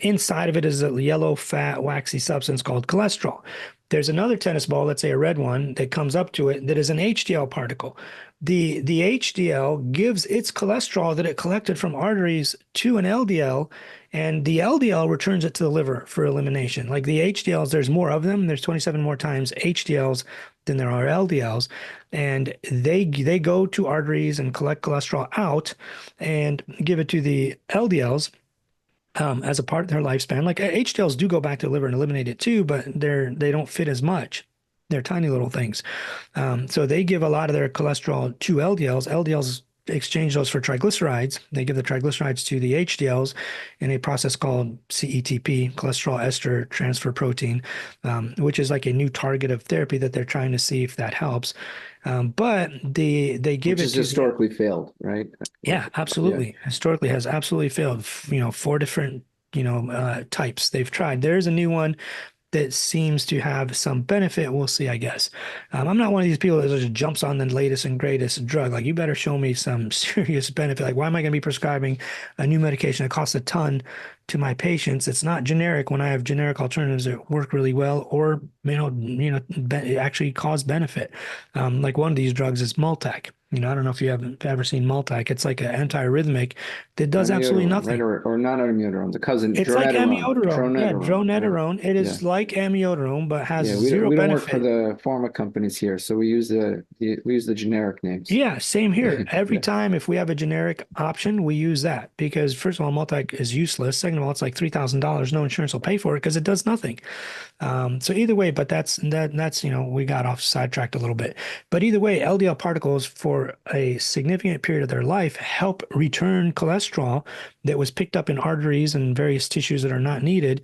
Inside of it is a yellow fat waxy substance called cholesterol. There's another tennis ball, let's say a red one, that comes up to it that is an HDL particle. The HDL gives its cholesterol that it collected from arteries to an LDL, and the LDL returns it to the liver for elimination. Like the HDLs, there's more of them. There's 27 more times HDLs than there are LDLs, and they go to arteries and collect cholesterol out and give it to the LDLs as a part of their lifespan. Like HDLs do go back to the liver and eliminate it too, but they don't fit as much. They're tiny little things. So they give a lot of their cholesterol to LDLs. LDLs exchange those for triglycerides. They give the triglycerides to the HDLs in a process called CETP, cholesterol ester transfer protein, which is like a new target of therapy that they're trying to see if that helps. But they give Which it has to the historically failed, right? yeah, Yeah. absolutely. Historically has absolutely failed. Four different types they've tried. There's a new one that seems to have some benefit. We'll see, I guess. I'm not one of these people that just jumps on the latest and greatest drug. Like, you better show me some serious benefit. Like, why am I going to be prescribing a new medication that costs a ton to my patients. It's not generic when I have generic alternatives that work really well or, actually cause benefit. Like one of these drugs is Multec. I don't know if you haven't ever seen Multec. It's like an antiarrhythmic that does absolutely Amiodarone, nothing. right? Or not amiodarone, the cousin, It's like dronedarone. amiodarone. Yeah, Dronedarone, right? dronedarone. It Yeah. is like amiodarone, but has Yeah, zero we don't work for benefit. the pharma companies here, so we use the generic names. Yeah, same here. Every Yeah. time if we have a generic option, we use that because first of all, Multec is useless. Second of all, it's like $3,000. No insurance will pay for it because it does nothing. So either way, but that's we got off sidetracked a little bit. But either way, LDL particles for a significant period of their life help return cholesterol that was picked up in arteries and various tissues that are not needed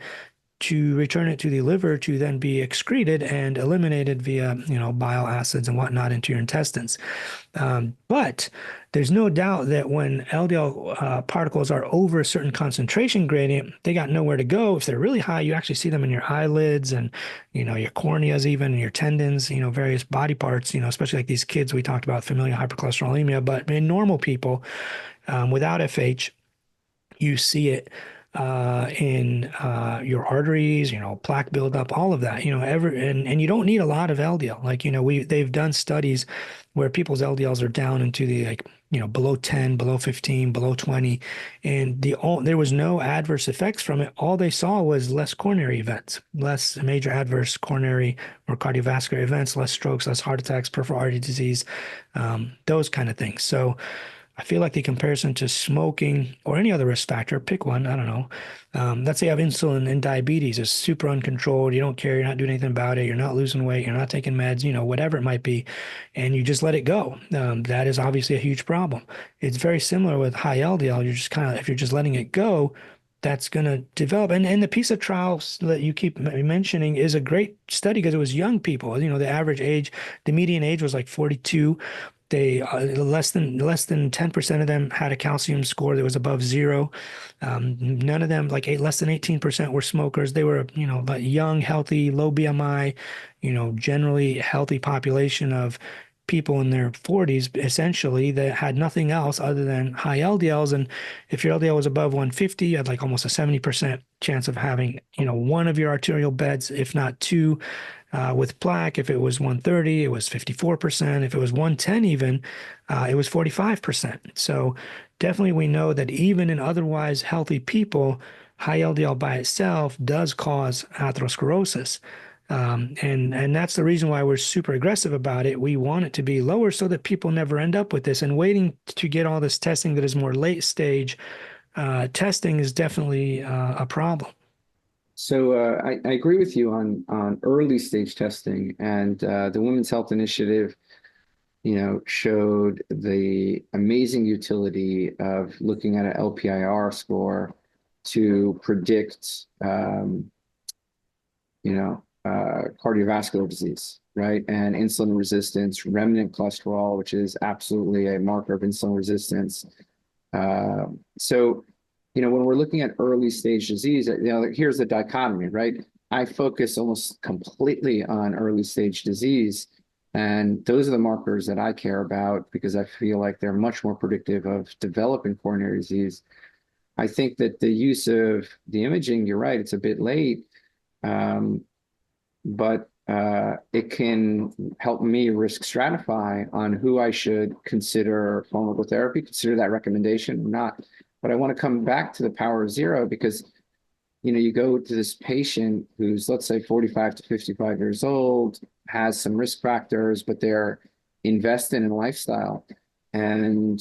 to return it to the liver to then be excreted and eliminated via, bile acids and whatnot into your intestines. But there's no doubt that when LDL particles are over a certain concentration gradient, they got nowhere to go. If they're really high, you actually see them in your eyelids and, your corneas, even your tendons, various body parts, especially like these kids we talked about, familial hypercholesterolemia. But in normal people without FH, you see it in your arteries, plaque buildup, all of that, and you don't need a lot of LDL. Like, they've done studies where people's LDLs are down into the below 10, below 15, below 20, and there was no adverse effects from it. All they saw was less coronary events, less major adverse coronary or cardiovascular events, less strokes, less heart attacks, peripheral artery disease, those kind of things. So I feel like the comparison to smoking or any other risk factor, pick one, I don't know. Let's say you have insulin and diabetes is super uncontrolled. You don't care. You're not doing anything about it. You're not losing weight. You're not taking meds, whatever it might be. And you just let it go. That is obviously a huge problem. It's very similar with high LDL. You're just if you're just letting it go, that's going to develop. And the PISA trials that you keep mentioning is a great study because it was young people. The average age, the median age was like 42. They less than 10% of them had a calcium score that was above zero. None of them, less than 18% were smokers. They were, young, healthy, low BMI, generally healthy population of people in their 40s, essentially, that had nothing else other than high LDLs. And if your LDL was above 150, you had almost a 70% chance of having, one of your arterial beds, if not two. With plaque, if it was 130, it was 54%. If it was 110 even, it was 45%. So definitely we know that even in otherwise healthy people, high LDL by itself does cause atherosclerosis. And that's the reason why we're super aggressive about it. We want it to be lower so that people never end up with this. And waiting to get all this testing that is more late stage testing is definitely a problem. So I agree with you on early stage testing, and the Women's Health Initiative, showed the amazing utility of looking at an LPIR score to predict, cardiovascular disease, right? And insulin resistance, remnant cholesterol, which is absolutely a marker of insulin resistance. So when we're looking at early stage disease, here's the dichotomy, right? I focus almost completely on early stage disease. And those are the markers that I care about because I feel like they're much more predictive of developing coronary disease. I think that the use of the imaging, you're right, it's a bit late, but it can help me risk stratify on who I should consider pharmacotherapy, consider that recommendation or not. But I want to come back to the power of zero because, you go to this patient who's, let's say, 45 to 55 years old, has some risk factors, but they're invested in lifestyle and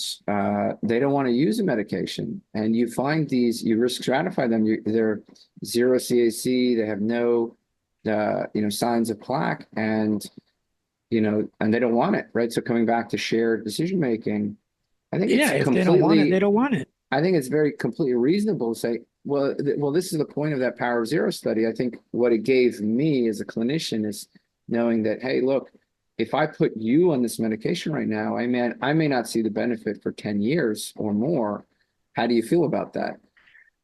they don't want to use a medication. And you find you risk stratify them. They're zero CAC, they have no, signs of plaque and they don't want it, right? So coming back to shared decision making, I think it's if they don't want it, they don't want it. I think it's very completely reasonable to say, well, this is the point of that Power of Zero study. I think what it gave me as a clinician is knowing that, hey, look, if I put you on this medication right now, I may not see the benefit for 10 years or more. How do you feel about that?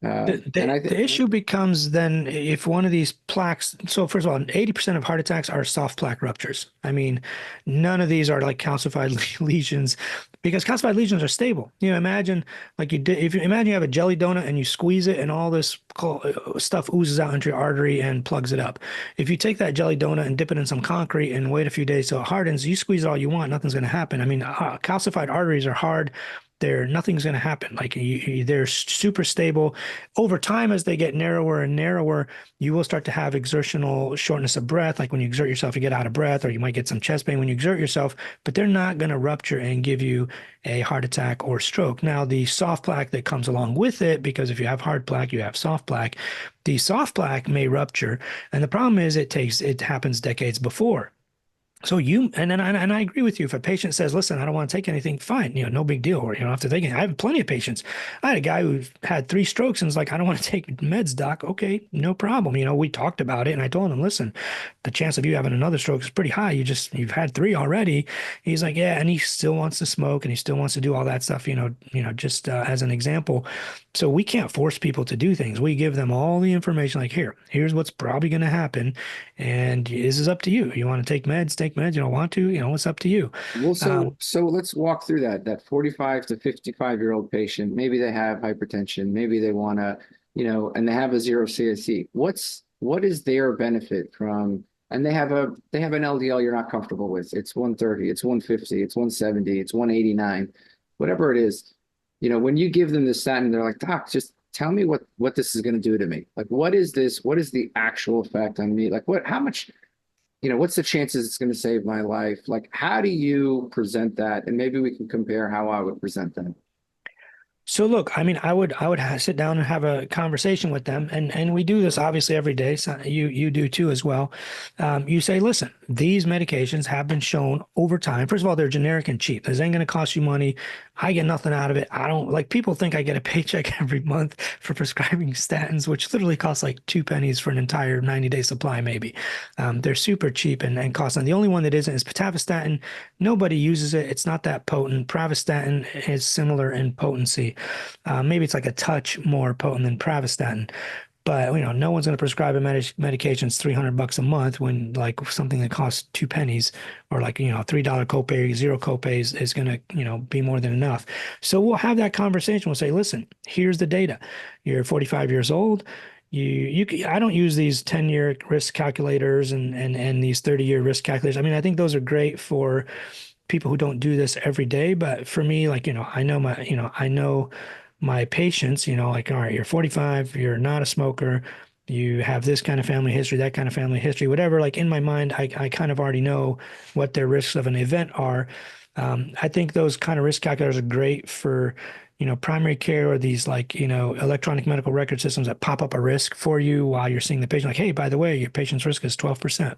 And I think The issue becomes then if one of these plaques, so first of all, 80% of heart attacks are soft plaque ruptures. I mean, none of these are like calcified lesions because calcified lesions are stable. Imagine like if you imagine you have a jelly donut and you squeeze it and all this stuff oozes out into your artery and plugs it up. If you take that jelly donut and dip it in some concrete and wait a few days till it hardens, you squeeze it all you want, nothing's going to happen. I mean, calcified arteries are hard. Nothing's going to happen. Like they're super stable. Over time, as they get narrower and narrower, you will start to have exertional shortness of breath. Like when you exert yourself, you get out of breath, or you might get some chest pain when you exert yourself, but they're not going to rupture and give you a heart attack or stroke. Now, the soft plaque that comes along with it, because if you have hard plaque, you have soft plaque. The soft plaque may rupture. And the problem is it happens decades before. So and I agree with you. If a patient says, "Listen, I don't want to take anything," fine, no big deal, or you don't have to take it. I have plenty of patients. I had a guy who had 3 strokes and was like, "I don't want to take meds, doc." Okay, no problem. We talked about it, and I told him, "Listen, the chance of you having another stroke is pretty high. You've had 3 already." He's like, "Yeah," and he still wants to smoke and he still wants to do all that stuff. Just as an example. So we can't force people to do things. We give them all the information. Like, here's what's probably going to happen, and this is up to you. You want to take meds, take meds. You don't want to, it's up to you. Well, so let's walk through that 45 to 55-year-old patient. Maybe they have hypertension. Maybe they want to, and they have a 0 CAC. What is their benefit from? And they have an LDL you're not comfortable with. It's 130, it's 150, it's 170, it's 189, whatever it is. When you give them the statin, they're like, "Doc, just tell me what this is going to do to me. Like, what is this? What is the actual effect on me? Like, how much, what's the chances it's going to save my life? Like, how do you present that? And maybe we can compare how I would present that." So look, I mean, I would sit down and have a conversation with them, and we do this obviously every day. So you do too as well. You say, "Listen, these medications have been shown over time. First of all, they're generic and cheap. This ain't going to cost you money. I get nothing out of it. I don't like people think I get a paycheck every month for prescribing statins, which literally costs like 2 pennies for an entire 90-day supply, maybe. They're super cheap and cost. And the only one that isn't is pitavastatin. Nobody uses it. It's not that potent. Pravastatin is similar in potency. Maybe it's like a touch more potent than pravastatin. But no one's going to prescribe a medication that's $300 a month when like something that costs 2 pennies or like $3 copay, 0 copays is going to be more than enough. So we'll have that conversation. We'll say, "Listen, here's the data. You're 45 years old. I don't use these 10-year risk calculators and these 30-year risk calculators. I mean, I think those are great for people who don't do this every day. But for me, like I know my patients, like, all right, you're 45, you're not a smoker, you have this kind of family history, that kind of family history, whatever. Like in my mind, I kind of already know what their risks of an event are. I think those kind of risk calculators are great for, primary care or these like, electronic medical record systems that pop up a risk for you while you're seeing the patient. Like, "Hey, by the way, your patient's risk is 12%.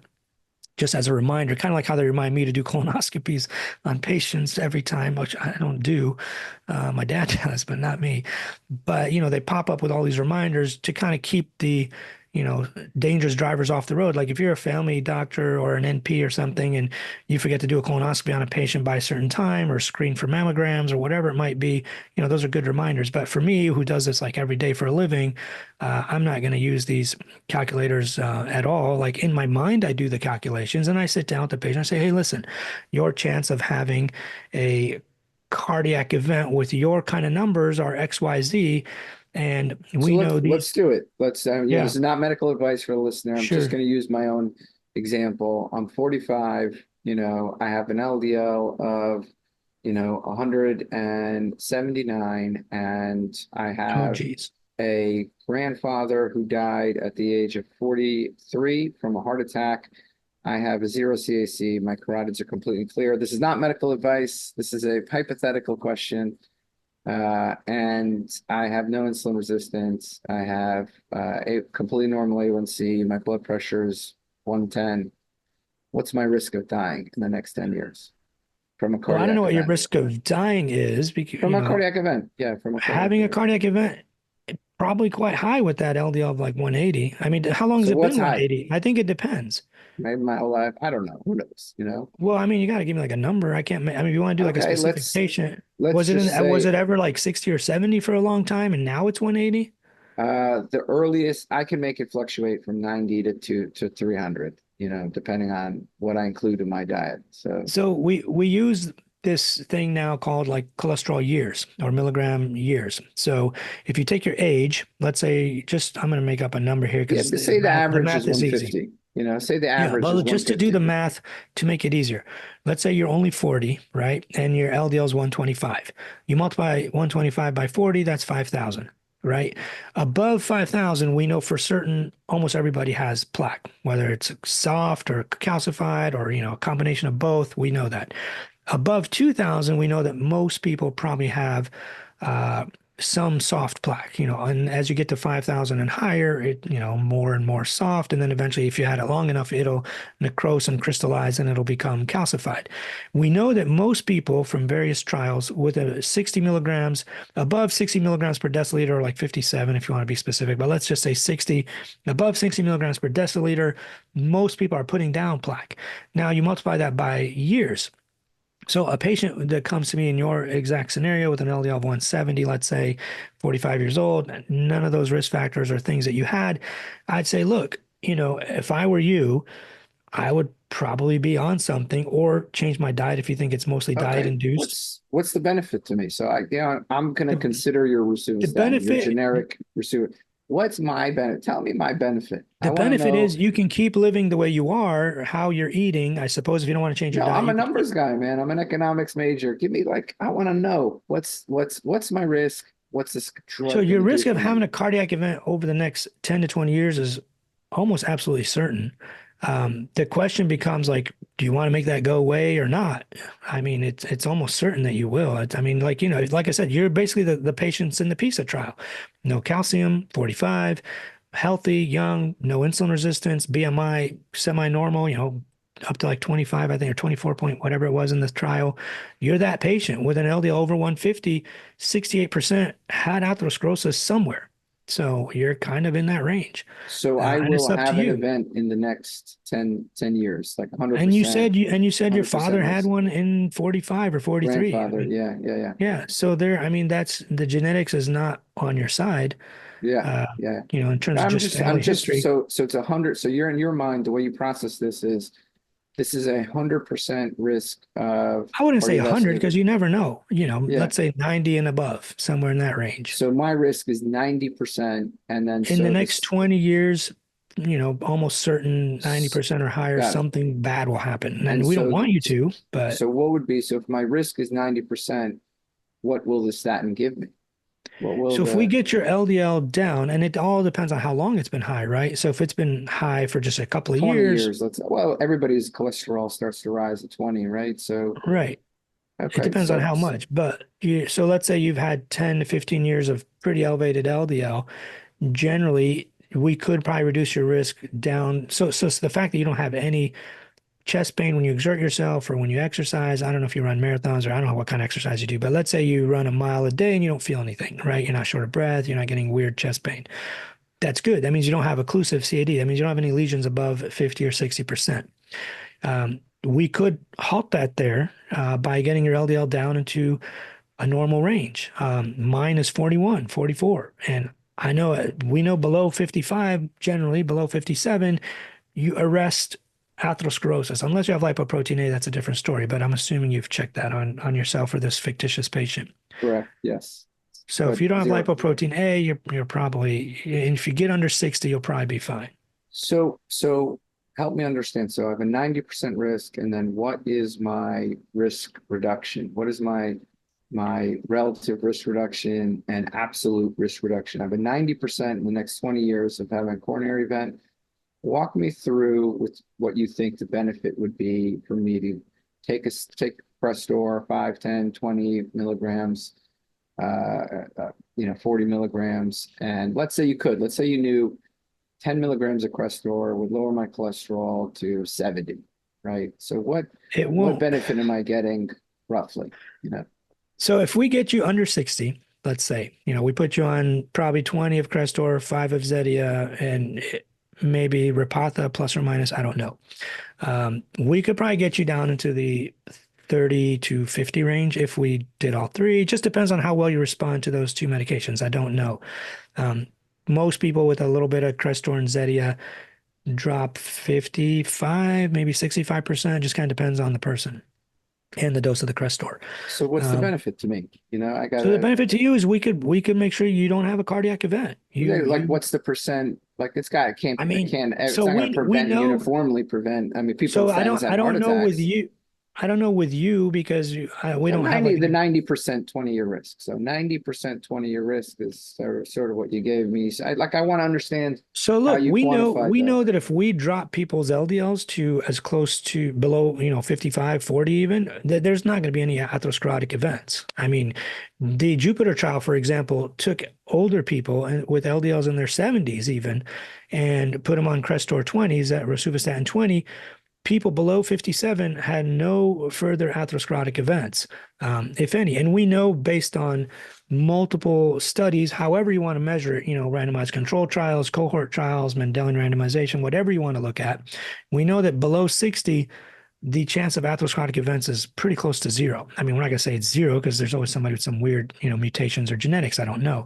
Just as a reminder, kind of like how they remind me to do colonoscopies on patients every time, which I don't do. My dad does, but not me. But, they pop up with all these reminders to kind of keep the, dangerous drivers off the road. Like if you're a family doctor or an NP or something and you forget to do a colonoscopy on a patient by a certain time or screen for mammograms or whatever it might be, those are good reminders. But for me, who does this like every day for a living, I'm not going to use these calculators at all. Like in my mind, I do the calculations and I sit down with the patient and say, "Hey, listen, your chance of having a cardiac event with your kind of numbers are XYZ. And we know these." Let's do it. Let's, Yeah. This is not medical advice for the listener. I'm Sure. just going to use my own example. I'm 45, I have an LDL of, 179, and I Oh, have geez. a grandfather who died at the age of 43 from a heart attack. I have a 0 CAC. My carotids are completely clear. This is not medical advice. This is a hypothetical question. And I have no insulin resistance. I have a completely normal A1C. My blood pressure is 110. What's my risk of dying in the next 10 years from a cardiac Well, I don't know what your event? risk of dying is because From a cardiac event. Yeah, from a cardiac having a event. cardiac event probably quite high with that LDL of like 180. I mean, how long has So it what's been high? 180? I think it depends. Maybe my whole life. I don't know. Who knows? Well, I mean, you got to give me like a number. I can't. I mean, if you want to do like a Okay, specific patient, let's was just say it ever like 60 or 70 for a long time, and now it's 180? The earliest I can make it fluctuate from 90 to 300, depending on what I include in my diet. So we use this thing now called like cholesterol years or milligram years. So if you take your age, let's say I'm going to make up a number here yeah, because say the average is is easy. 150. Say the Yeah, average well, is just to do 150. the math to make it easier, let's say you're only 40, right? And your LDL is 125. You multiply 125 by 40, that's 5,000, right? Above 5,000, we know for certain almost everybody has plaque, whether it's soft or calcified or, a combination of both. We know that. Above 2,000, we know that most people probably have some soft plaque, and as you get to 5,000 and higher, more and more soft. And then eventually, if you had it long enough, it'll necrose and crystallize and it'll become calcified. We know that most people from various trials with a 60 milligrams, above 60 milligrams per deciliter, or like 57, if you want to be specific, but let's just say 60, above 60 milligrams per deciliter, most people are putting down plaque. Now you multiply that by years. So a patient that comes to me in your exact scenario with an LDL of 170, let's say 45 years old, none of those risk factors are things that you had, I'd say, look, if I were you, I would probably be on something or change my diet if you think it's mostly diet induced. What's the benefit to me? So I'm going to consider your rosuvastatin, your generic rosuvastatin. What's my benefit? Tell me my benefit. The benefit is you can keep living the way you are, how you're eating. I suppose if you don't want to change your diet. I'm a numbers guy, man. I'm an economics major. Give me I want to know what's my risk? What's this drug? So your risk of having a cardiac event over the next 10 to 20 years is almost absolutely certain. The question becomes like, do you want to make that go away or not? I mean, it's almost certain that you will. Like I said, you're basically the patients in the PISA trial. No calcium, 45, healthy, young, no insulin resistance, BMI semi-normal, up to like 25, I think, or 24 point, whatever it was in this trial. You're that patient with an LDL over 150, 68% had atherosclerosis somewhere. So you're kind of in that range. So I will have an event in the next 10 years, like 100%. And you said your father had one in 45 or 43. Grandfather, yeah. Yeah. So that's the genetics is not on your side. Yeah. In terms of history. So it's 100. So you're in your mind, the way you process this is 100% risk of. I wouldn't say 100 because you never know. Let's say 90 and above, somewhere in that range. So my risk is 90%, and then in the next 20 years, almost certain 90% or higher, something bad will happen, and we don't want you to. But so what would be if my risk is 90%? What will the statin give me? If we get your LDL down, and it all depends on how long it's been high, right? So if it's been high for just a couple of 20 years, everybody's cholesterol starts to rise at 20, right? So right. Okay, it depends on how much, but so let's say you've had 10 to 15 years of pretty elevated LDL. Generally, we could probably reduce your risk down. So the fact that you don't have any chest pain when you exert yourself or when you exercise. I don't know if you run marathons or I don't know what kind of exercise you do, but let's say you run a mile a day and you don't feel anything, right? You're not short of breath. You're not getting weird chest pain. That's good. That means you don't have occlusive CAD. That means you don't have any lesions above 50 or 60%. We could halt that there by getting your LDL down into a normal range. Mine is 41, 44. And we know below 55, generally below 57, you arrest atherosclerosis. Unless you have lipoprotein A, that's a different story. But I'm assuming you've checked that on yourself for this fictitious patient. Correct. Yes. So if you don't have lipoprotein A, you're probably, and if you get under 60, you'll probably be fine. So help me understand. So I have a 90% risk, and then what is my risk reduction? What is my relative risk reduction and absolute risk reduction? I have a 90% in the next 20 years of having a coronary event. Walk me through with what you think the benefit would be for me to take Crestor 5, 10, 20 milligrams, 40 milligrams. And let's say you knew 10 milligrams of Crestor would lower my cholesterol to 70, right? So what benefit am I getting roughly? So if we get you under 60, let's say, we put you on probably 20 of Crestor, 5 of Zetia, and maybe Repatha plus or minus, I don't know. We could probably get you down into the 30 to 50 range if we did all three. It just depends on how well you respond to those two medications. I don't know. most people with a little bit of Crestor and Zetia drop 55, maybe 65%, just kind of depends on the person and the dose of the Crestor. So what's the benefit to me? I got So the benefit to you is we could make sure you don't have a cardiac event. what's the percent? Like this guy can't. I mean, It's so not going to we prevent know. uniformly prevent. I mean, people So with statins have heart know with attacks. you. I don't know with you because we don't have the 90% 20-year risk. So 90% 20-year risk is sort of what you gave me. So I want to understand. So look, how you we quantified know that if we drop people's LDLs to as close to below 55, 40 even, that there's not going to be any atherosclerotic events. I mean, the Jupiter trial, for example, took older people and with LDLs in their 70s even, and put them on Crestor 20s at rosuvastatin 20. People below 57 had no further atherosclerotic events, if any. And we know based on multiple studies, however you want to measure it, randomized control trials, cohort trials, Mendelian randomization, whatever you want to look at, we know that below 60, the chance of atherosclerotic events is pretty close to zero. I mean, we're not going to say it's zero because there's always somebody with some weird, mutations or genetics. I don't know.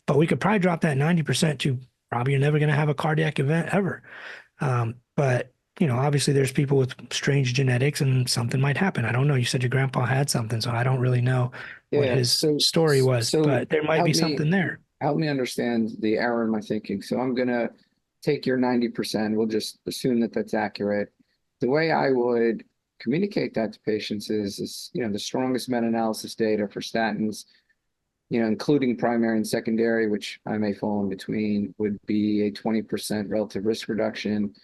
But we could probably drop that 90% to probably you're never going to have a cardiac event ever. But obviously there's people with strange genetics and something might happen. I don't know. You said your grandpa had something, so I don't really know what his story was, but there might be something there. Help me understand the error in my thinking. So I'm going to take your 90%. We'll just assume that that's accurate. The way I would communicate that to patients is the strongest meta-analysis data for statins, including primary and secondary, which I may fall in between, would be a 20% relative risk reduction.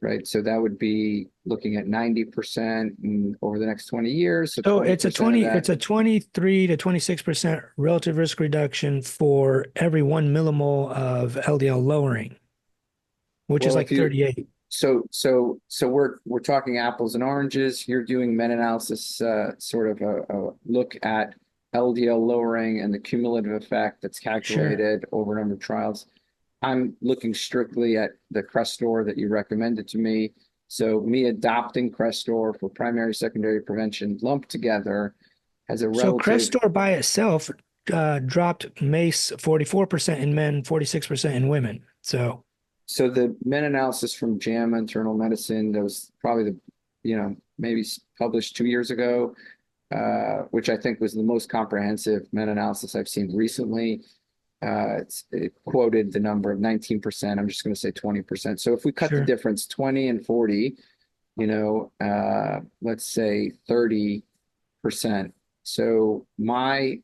Right. So that would be looking at 90% over the next 20 years. So it's a 23 to 26% relative risk reduction for every 1 millimole of LDL lowering, which is like 38. So we're talking apples and oranges. You're doing meta-analysis, sort of a look at LDL lowering and the cumulative effect that's calculated over a number of trials. I'm looking strictly at the Crestor that you recommended to me. So me adopting Crestor for primary, secondary prevention lumped together as a relative. So Crestor by itself dropped MACE 44% in men, 46% in women. So the meta-analysis from JAMA Internal Medicine, that was probably maybe published 2 years ago, which I think was the most comprehensive meta-analysis I've seen recently. It quoted the number of 19%. I'm just going to say 20%. So if we cut the difference 20 and 40, let's say 30%. So my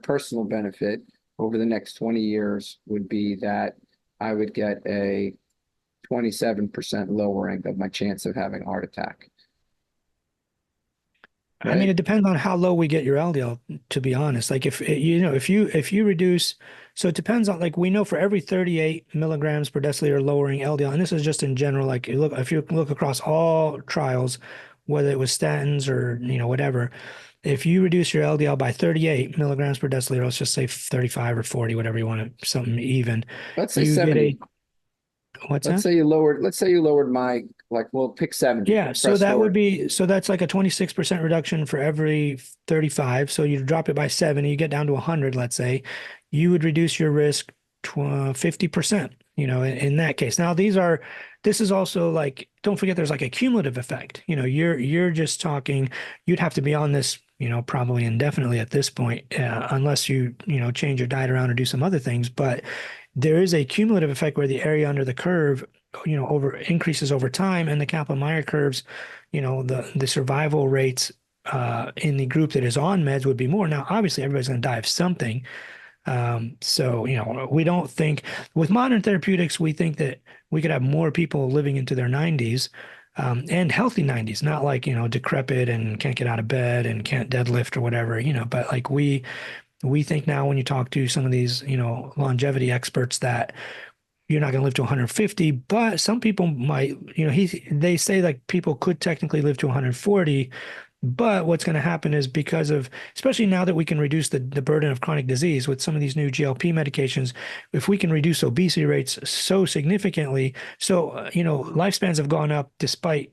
personal benefit over the next 20 years would be that I would get a 27% lowering of my chance of having a heart attack. Right? I mean, it depends on how low we get your LDL, to be honest. Like if you reduce, so it depends on, like, we know for every 38 milligrams per deciliter lowering LDL, and this is just in general, like if you look across all trials, whether it was statins or, whatever, if you reduce your LDL by 38 milligrams per deciliter, let's just say 35 or 40, whatever you want to, something even. Let's say 70. Let's say you lowered my, we'll pick 70. Yeah, so that's like a 26% reduction for every 35. So you drop it by 70, you get down to 100, let's say, you would reduce your risk 50%, in that case. Now this is also like, don't forget there's like a cumulative effect. You're just talking, you'd have to be on this, probably indefinitely at this point, unless you change your diet around or do some other things. But there is a cumulative effect where the area under the curve, increases over time, and the Kaplan-Meier curves, the survival rates in the group that is on meds would be more. Now, obviously, everybody's going to die of something. So, we don't think with modern therapeutics, we think that we could have more people living into their 90s, and healthy 90s, not like, decrepit and can't get out of bed and can't deadlift or whatever, but like we think now when you talk to some of these, longevity experts that you're not going to live to 150, but some people might, they say like people could technically live to 140, but what's going to happen is because of, especially now that we can reduce the burden of chronic disease with some of these new GLP medications, if we can reduce obesity rates so significantly, so, lifespans have gone up despite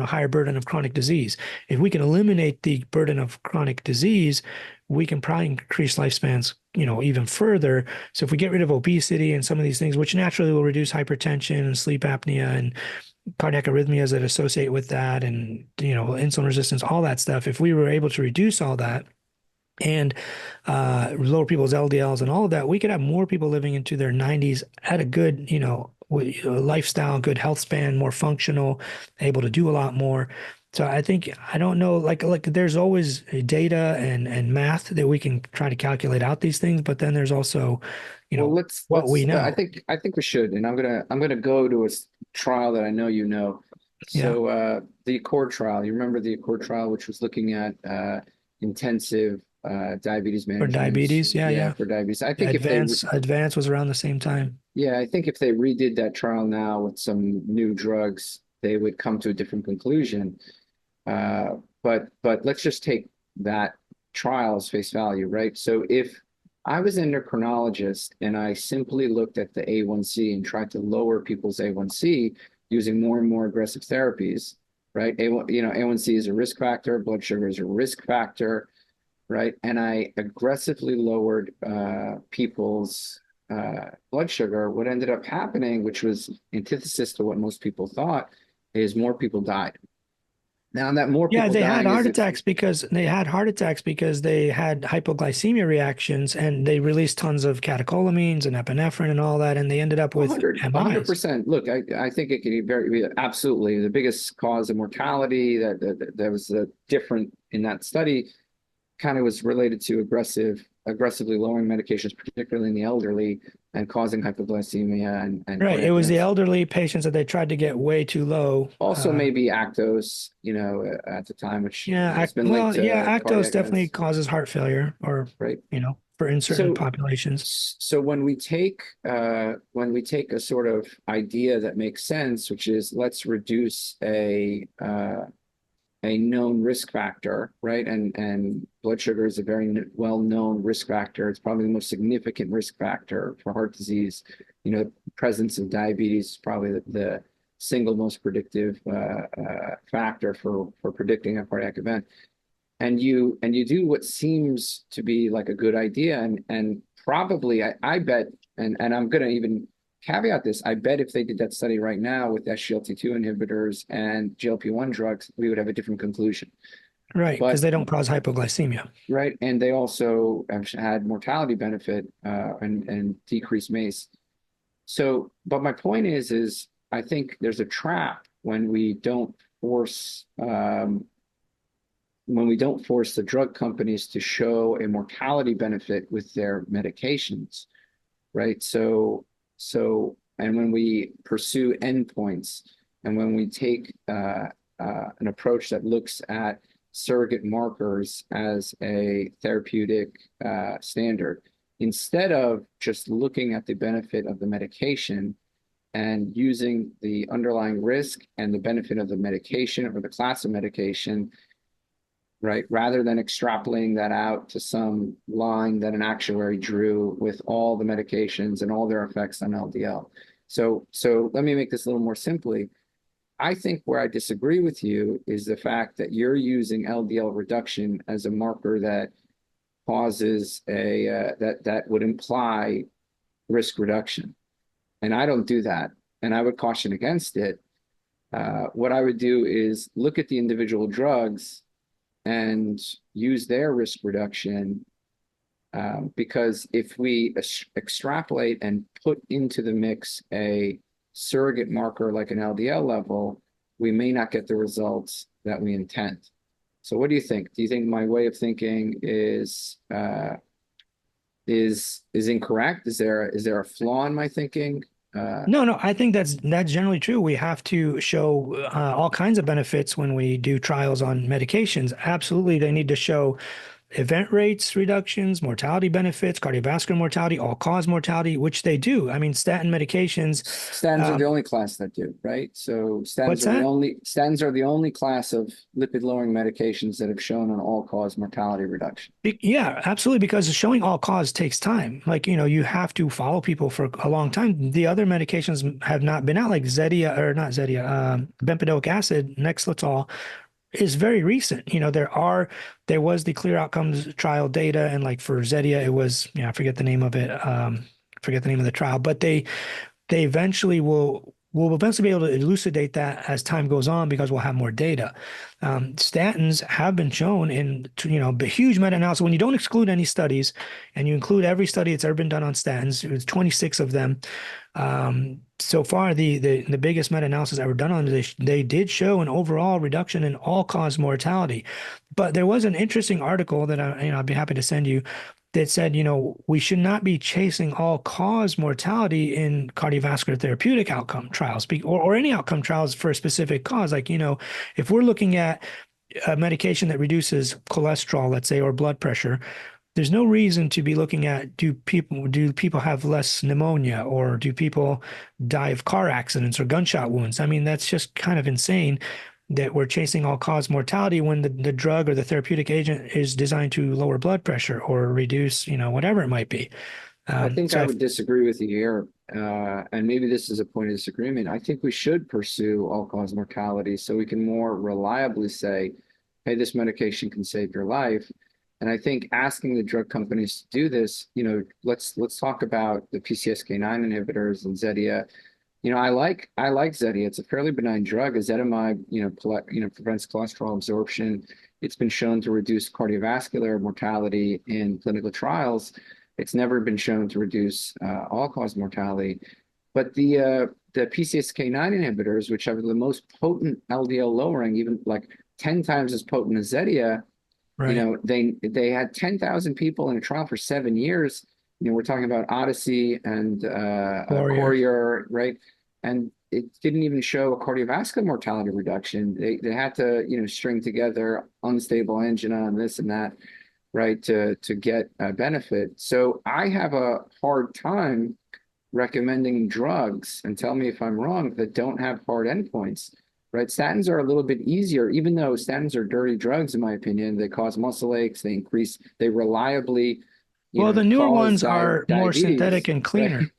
higher burden of chronic disease. If we can eliminate the burden of chronic disease, we can probably increase lifespans, even further. So if we get rid of obesity and some of these things, which naturally will reduce hypertension and sleep apnea and cardiac arrhythmias that associate with that, and insulin resistance, all that stuff, if we were able to reduce all that and lower people's LDLs and all of that, we could have more people living into their 90s at a good, lifestyle, good health span, more functional, able to do a lot more. So I don't know, like there's always data and math that we can try to calculate out these things, but then there's also, let's we know. I think we should, and I'm gonna go to a trial that I know you know. So the ACCORD trial, you remember the ACCORD trial, which was looking at intensive diabetes management. For diabetes, yeah. For diabetes. I think Advance was around the same time. Yeah, I think if they redid that trial now with some new drugs, they would come to a different conclusion. But let's just take that trial as face value, right? So if I was an endocrinologist and I simply looked at the A1C and tried to lower people's A1C using more and more aggressive therapies, right? A1C is a risk factor, blood sugar is a risk factor, right? And I aggressively lowered people's blood sugar. What ended up happening, which was antithesis to what most people thought, is more people died. Now that more people they had heart attacks because they had hypoglycemia reactions, and they released tons of catecholamines and epinephrine and all that, and they ended up with 100%. Look, I think it can be absolutely the biggest cause of mortality that was different in that study kind of was related to aggressively lowering medications, particularly in the elderly, and causing hypoglycemia and right. It was the elderly patients that they tried to get way too low. Also, maybe Actos, at the time, which has been linked to Actos definitely causes heart failure, or right, for in certain populations. So when we take a sort of idea that makes sense, which is let's reduce a known risk factor, right? And blood sugar is a very well-known risk factor. It's probably the most significant risk factor for heart disease. Presence of diabetes is probably the single most predictive factor for predicting a cardiac event. And you do what seems to be like a good idea, and probably I bet, and I'm going to even caveat this, I bet if they did that study right now with SGLT2 inhibitors and GLP-1 drugs, we would have a different conclusion. Right, because they don't cause hypoglycemia. Right, and they also have had mortality benefit and decreased MACE. So, but my point is I think there's a trap when we don't force the drug companies to show a mortality benefit with their medications, right? So, and when we pursue endpoints, and when we take an approach that looks at surrogate markers as a therapeutic standard, instead of just looking at the benefit of the medication and using the underlying risk and the benefit of the medication or the class of medication, right, rather than extrapolating that out to some line that an actuary drew with all the medications and all their effects on LDL. So let me make this a little more simply. I think where I disagree with you is the fact that you're using LDL reduction as a marker that causes that would imply risk reduction. And I don't do that. And I would caution against it. What I would do is look at the individual drugs and use their risk reduction, because if we extrapolate and put into the mix a surrogate marker like an LDL level, we may not get the results that we intend. So what do you think? Do you think my way of thinking is incorrect? Is there a flaw in my thinking? No, I think that's generally true. We have to show all kinds of benefits when we do trials on medications. Absolutely, they need to show event rates reductions, mortality benefits, cardiovascular mortality, all-cause mortality, which they do. I mean, statin medications. Statins are the only class that do, right? So What's that? statins are the only class of lipid-lowering medications that have shown an all-cause mortality reduction. Yeah, absolutely. Because showing all cause takes time. Like, you have to follow people for a long time. The other medications have not been out, like bempedoic acid, Nexletol, is very recent. There was the Clear Outcomes trial data, and like for Zetia, it was, I forget the name of it, forget the name of the trial, but they eventually will eventually be able to elucidate that as time goes on because we'll have more data. Statins have been shown in, huge meta-analysis. When you don't exclude any studies and you include every study that's ever been done on statins, it's 26 of them. So far, the biggest meta-analysis ever done on this, they did show an overall reduction in all-cause mortality. But there was an interesting article that I'd be happy to send you that said, we should not be chasing all-cause mortality in cardiovascular therapeutic outcome trials or any outcome trials for a specific cause. Like, if we're looking at a medication that reduces cholesterol, let's say, or blood pressure, there's no reason to be looking at do people have less pneumonia, or do people die of car accidents or gunshot wounds? I mean, that's just kind of insane that we're chasing all-cause mortality when the drug or the therapeutic agent is designed to lower blood pressure or reduce, whatever it might be. I think I would disagree with you here, and maybe this is a point of disagreement. I think we should pursue all-cause mortality so we can more reliably say, hey, this medication can save your life. And I think asking the drug companies to do this, let's talk about the PCSK9 inhibitors and Zetia. I like Zetia. It's a fairly benign drug. Ezetimibe, prevents cholesterol absorption. It's been shown to reduce cardiovascular mortality in clinical trials. It's never been shown to reduce all-cause mortality. But the PCSK9 inhibitors, which have the most potent LDL lowering, even like 10 times as potent as Zetia, right. They had 10,000 people in a trial for 7 years. We're talking about Odyssey and Courier, right? And it didn't even show a cardiovascular mortality reduction. They had to, string together unstable angina and this and that, right, to get a benefit. So I have a hard time recommending drugs, and tell me if I'm wrong, that don't have hard endpoints, right? Statins are a little bit easier, even though statins are dirty drugs, in my opinion. They cause muscle aches. They reliably, the newer ones are more diabetes, synthetic and cleaner. Right?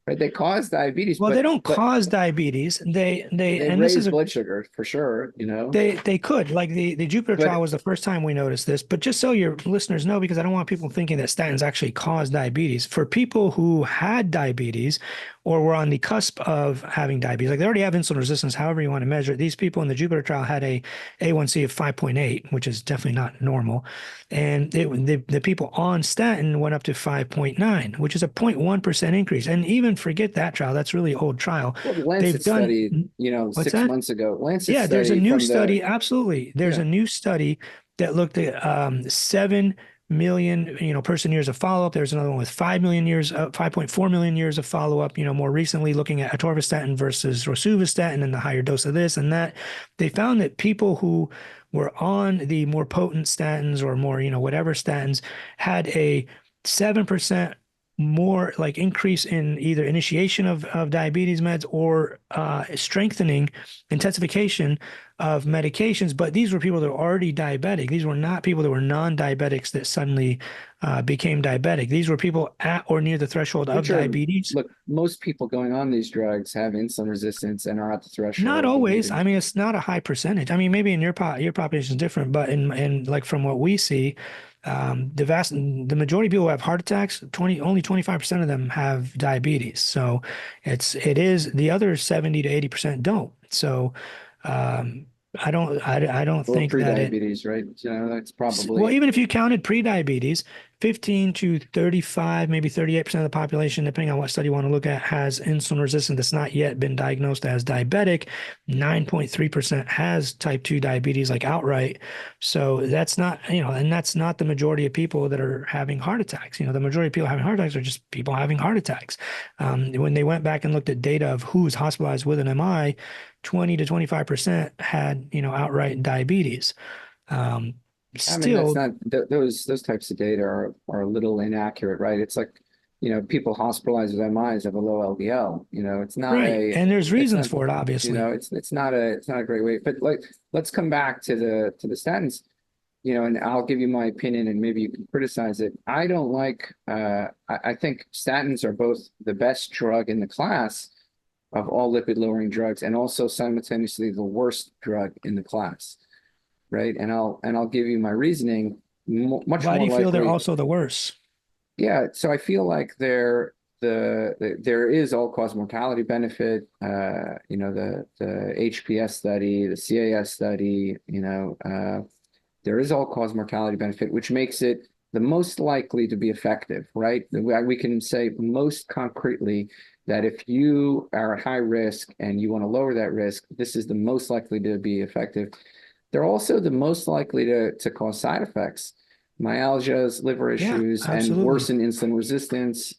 Right, they cause diabetes. Well, they don't cause diabetes. They and raise this is blood sugar for sure. They could, like the Jupiter trial was the first time we noticed this. But just so your listeners know, because I don't want people thinking that statins actually cause diabetes. For people who had diabetes or were on the cusp of having diabetes, like they already have insulin resistance, however you want to measure it. These people in the Jupiter trial had a A1C of 5.8, which is definitely not normal. And the people on statin went up to 5.9, which is a 0.1% increase. And even forget that trial. That's really old trial. Well, the Lancet study, 6 months ago. Lancet there's a new study. Absolutely. There's a new study that looked at 7 million, person years of follow-up. There's another one with 5.4 million years of follow-up, more recently looking at atorvastatin versus rosuvastatin and the higher dose of this and that. They found that people who were on the more potent statins or more, whatever statins had a 7% more like increase in either initiation of diabetes meds or strengthening, intensification of medications. But these were people that were already diabetic. These were not people that were non-diabetics that suddenly became diabetic. These were people at or near the threshold of diabetes. Look, most people going on these drugs have insulin resistance and are at the threshold. Not always. I mean, it's not a high percentage. I mean, maybe in your population is different, but in like from what we see, the majority of people who have heart attacks, only 25% of them have diabetes. So it is the other 70 to 80% don't. So I don't think that pre-diabetes, right? That's probably well, even if you counted pre-diabetes, 15 to 35, maybe 38% of the population, depending on what study you want to look at, has insulin resistance that's not yet been diagnosed as diabetic. 9.3% has type 2 diabetes, like outright. So that's not, and that's not the majority of people that are having heart attacks. The majority of people having heart attacks are just people having heart attacks. When they went back and looked at data of who's hospitalized with an MI, 20 to 25% had, outright diabetes. I mean, that's Still, not those types of data are a little inaccurate, right? It's like, people hospitalized with MIs have a low LDL. It's not right. a And there's it's reasons not for it, obviously. it's not a great way. But like, let's come back to the statins, and I'll give you my opinion, and maybe you can criticize it. I don't like. I think statins are both the best drug in the class of all lipid lowering drugs, and also simultaneously the worst drug in the class, right? And I'll give you my reasoning. Much Why do more you feel they're likely, also the worst? yeah. So I feel like there is all cause mortality benefit. The HPS study, the CAS study. There is all cause mortality benefit, which makes it the most likely to be effective, right? We can say most concretely that if you are at high risk and you want to lower that risk, this is the most likely to be effective. They're also the most likely to cause side effects, myalgias, liver Yeah, issues, and absolutely. worsen insulin resistance,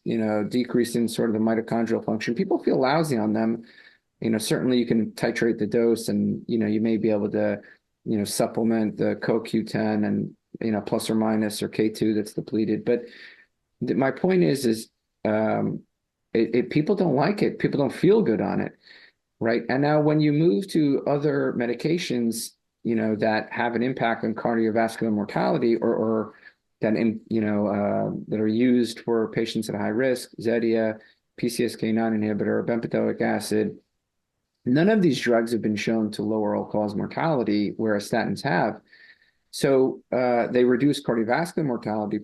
decrease in sort of the mitochondrial function. People feel lousy on them. Certainly you can titrate the dose, and, you may be able to, supplement the CoQ10 and, plus or minus, or K2 that's depleted. But my point is, people don't like it. People don't feel good on it. Right. And now when you move to other medications, that have an impact on cardiovascular mortality, or that are used for patients at high risk, Zetia, PCSK9 inhibitor, bempedoic acid, none of these drugs have been shown to lower all-cause mortality, whereas statins have. So they reduce cardiovascular mortality.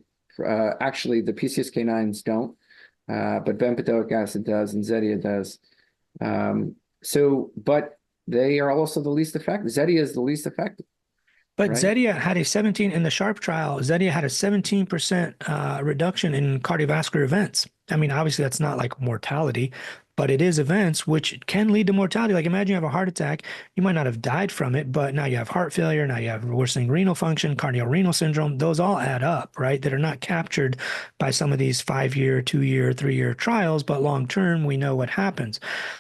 Actually, the PCSK9s don't, but bempedoic acid does, and Zetia does. But they are also the least effective. Zetia is the least effective, But right? Zetia had a 17 in the SHARP trial. Zetia had a 17% reduction in cardiovascular events. I mean, obviously that's not like mortality, but it is events which can lead to mortality. Like imagine you have a heart attack, you might not have died from it, but now you have heart failure, now you have worsening renal function, cardiorenal syndrome. Those all add up, right? That are not captured by some of these 5-year, 2-year, 3-year trials, but long term, we know what happens.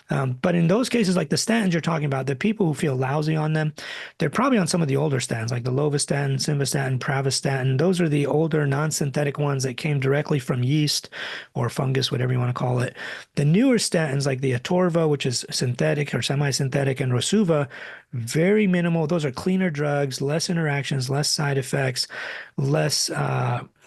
But in those cases, like the statins you're talking about, the people who feel lousy on them, they're probably on some of the older statins, like the lovastatin, simvastatin, pravastatin. Those are the older non-synthetic ones that came directly from yeast or fungus, whatever you want to call it. The newer statins, like the Atorva, which is synthetic or semi-synthetic, and Rosuva, very minimal. Those are cleaner drugs, less interactions, less side effects, less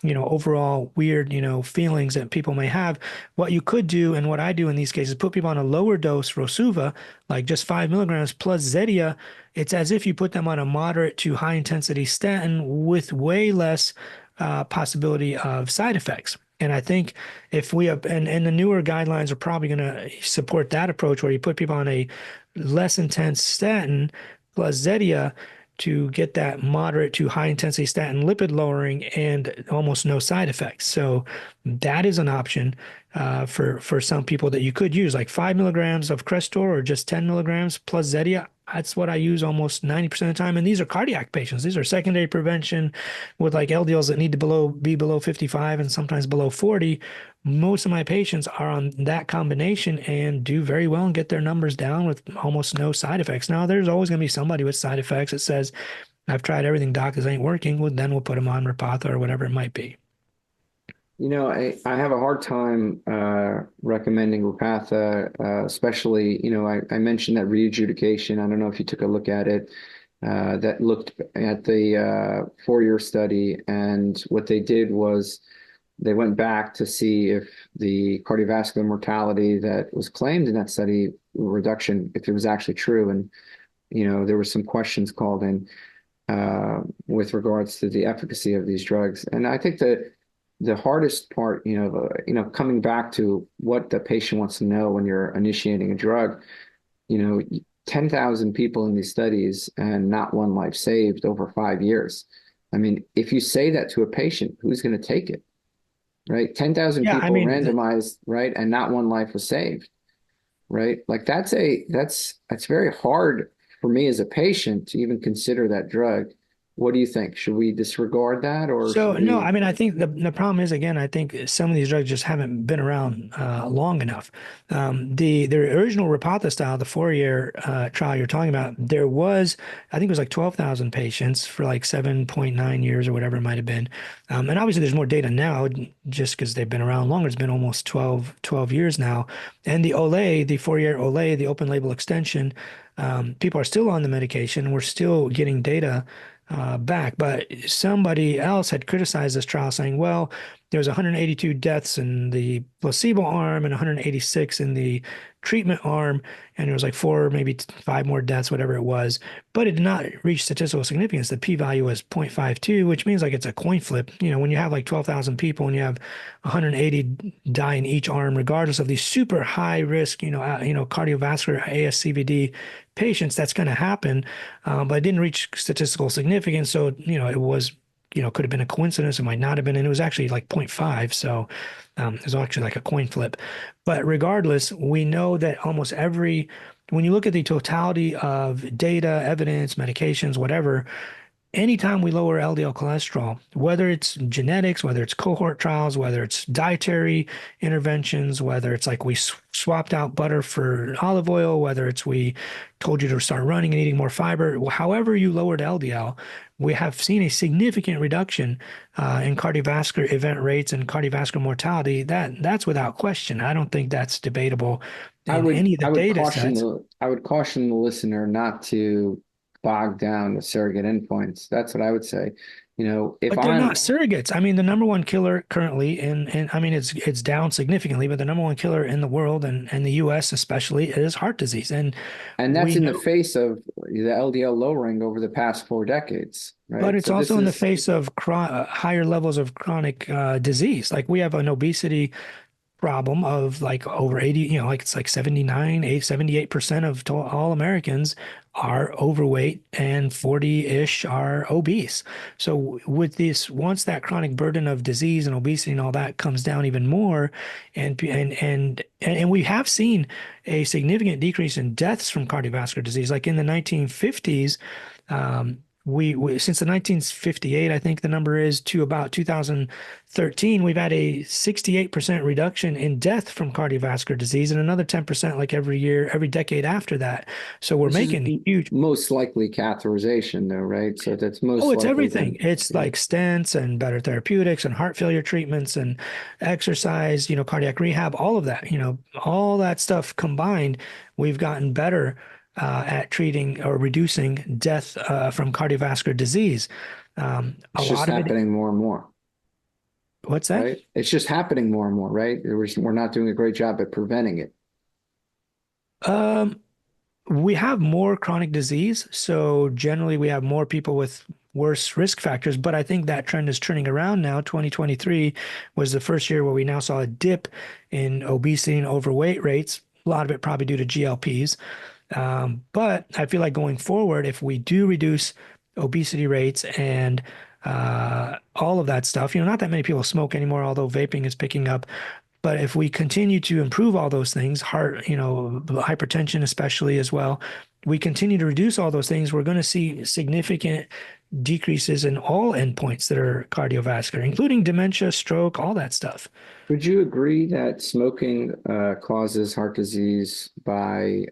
overall weird, feelings that people may have. What you could do, and what I do in these cases, put people on a lower dose Rosuva, like just 5 milligrams plus Zetia. It's as if you put them on a moderate to high intensity statin with way less possibility of side effects. And I think if we have, and the newer guidelines are probably going to support that approach where you put people on a less intense statin plus Zetia to get that moderate to high intensity statin lipid lowering and almost no side effects. So that is an option for some people that you could use, like 5 milligrams of Crestor or just 10 milligrams plus Zetia. That's what I use almost 90% of the time. And these are cardiac patients. These are secondary prevention with like LDLs that need to be below 55 and sometimes below 40. Most of my patients are on that combination and do very well and get their numbers down with almost no side effects. Now, there's always going to be somebody with side effects that says, I've tried everything, doc, this ain't working. Well, then we'll put them on Repatha or whatever it might be. I have a hard time recommending Repatha, especially, I mentioned that readjudication. I don't know if you took a look at it, that looked at the 4-year study. And what they did was they went back to see if the cardiovascular mortality that was claimed in that study reduction, if it was actually true. And, there were some questions called in with regards to the efficacy of these drugs. And I think that the hardest part, coming back to what the patient wants to know when you're initiating a drug, 10,000 people in these studies and not one life saved over 5 years. I mean, if you say that to a patient, who's going to take it, right? 10,000 Yeah, I people mean, randomized, right? And not one life was saved, right? Like that's very hard for me as a patient to even consider that drug, What do you think? Should we disregard that, or So should no, we? I mean, I think the problem is, again, I think some of these drugs just haven't been around long enough. The original Repatha style, the 4-year trial you're talking about, there was, I think it was like 12,000 patients for like 7.9 years or whatever it might have been. And obviously there's more data now just because they've been around longer. It's been almost 12 years now. And the OLE, the 4-year OLE, the open label extension, people are still on the medication. We're still getting data back. But somebody else had criticized this trial, saying, well, there was 182 deaths in the placebo arm and 186 in the treatment arm, and there was like 4, maybe 5 more deaths, whatever it was, but it did not reach statistical significance. The p-value was 0.52, which means like it's a coin flip. You know, when you have like 12,000 people and you have 180 die in each arm, regardless of these super high risk, cardiovascular ASCVD patients, that's going to happen. But it didn't reach statistical significance. So, it was, could have been a coincidence. It might not have been. And it was actually like 0.5. So it was actually like a coin flip. But regardless, we know that when you look at the totality of data, evidence, medications, whatever, anytime we lower LDL cholesterol, whether it's genetics, whether it's cohort trials, whether it's dietary interventions, whether it's like we swapped out butter for olive oil, whether it's we told you to start running and eating more fiber, however you lowered LDL, we have seen a significant reduction in cardiovascular event rates and cardiovascular mortality. That's without question. I don't think that's debatable in any of the data sets. I would caution the listener not to bog down with surrogate endpoints. That's what I would say. If But they're not surrogates. I mean, the number one killer currently, and I mean, it's down significantly, but the number one killer in the world and the U.S. especially is heart disease. And that's in the face of the LDL lowering over the past 4 decades, right? But it's also in the face of higher levels of chronic disease. Like we have an obesity problem of like over 80, like it's like 78% of all Americans are overweight and 40-ish are obese. So with this, once that chronic burden of disease and obesity and all that comes down even more, and we have seen a significant decrease in deaths from cardiovascular disease. Like in the 1950s, we since the 1958, I think the number is, to about 2013, we've had a 68% reduction in death from cardiovascular disease and another 10% like every year, every decade after that. So we're making huge. Most likely catheterization though, right? So that's most. Oh, it's everything. It's like stents and better therapeutics and heart failure treatments and exercise, cardiac rehab, all of that, all that stuff combined, we've gotten better at treating or reducing death from cardiovascular disease. It's just happening more and more. What's that? Right? It's just happening more and more, right? We're not doing a great job at preventing it. We have more chronic disease, so generally we have more people with worse risk factors, but I think that trend is turning around now. 2023 was the first year where we now saw a dip in obesity and overweight rates, a lot of it probably due to GLPs. But I feel like going forward, if we do reduce obesity rates and all of that stuff, not that many people smoke anymore, although vaping is picking up. But if we continue to improve all those things, heart, hypertension especially as well, we continue to reduce all those things, we're going to see significant decreases in all endpoints that are cardiovascular, including dementia, stroke, all that stuff. Would you agree that smoking causes heart disease by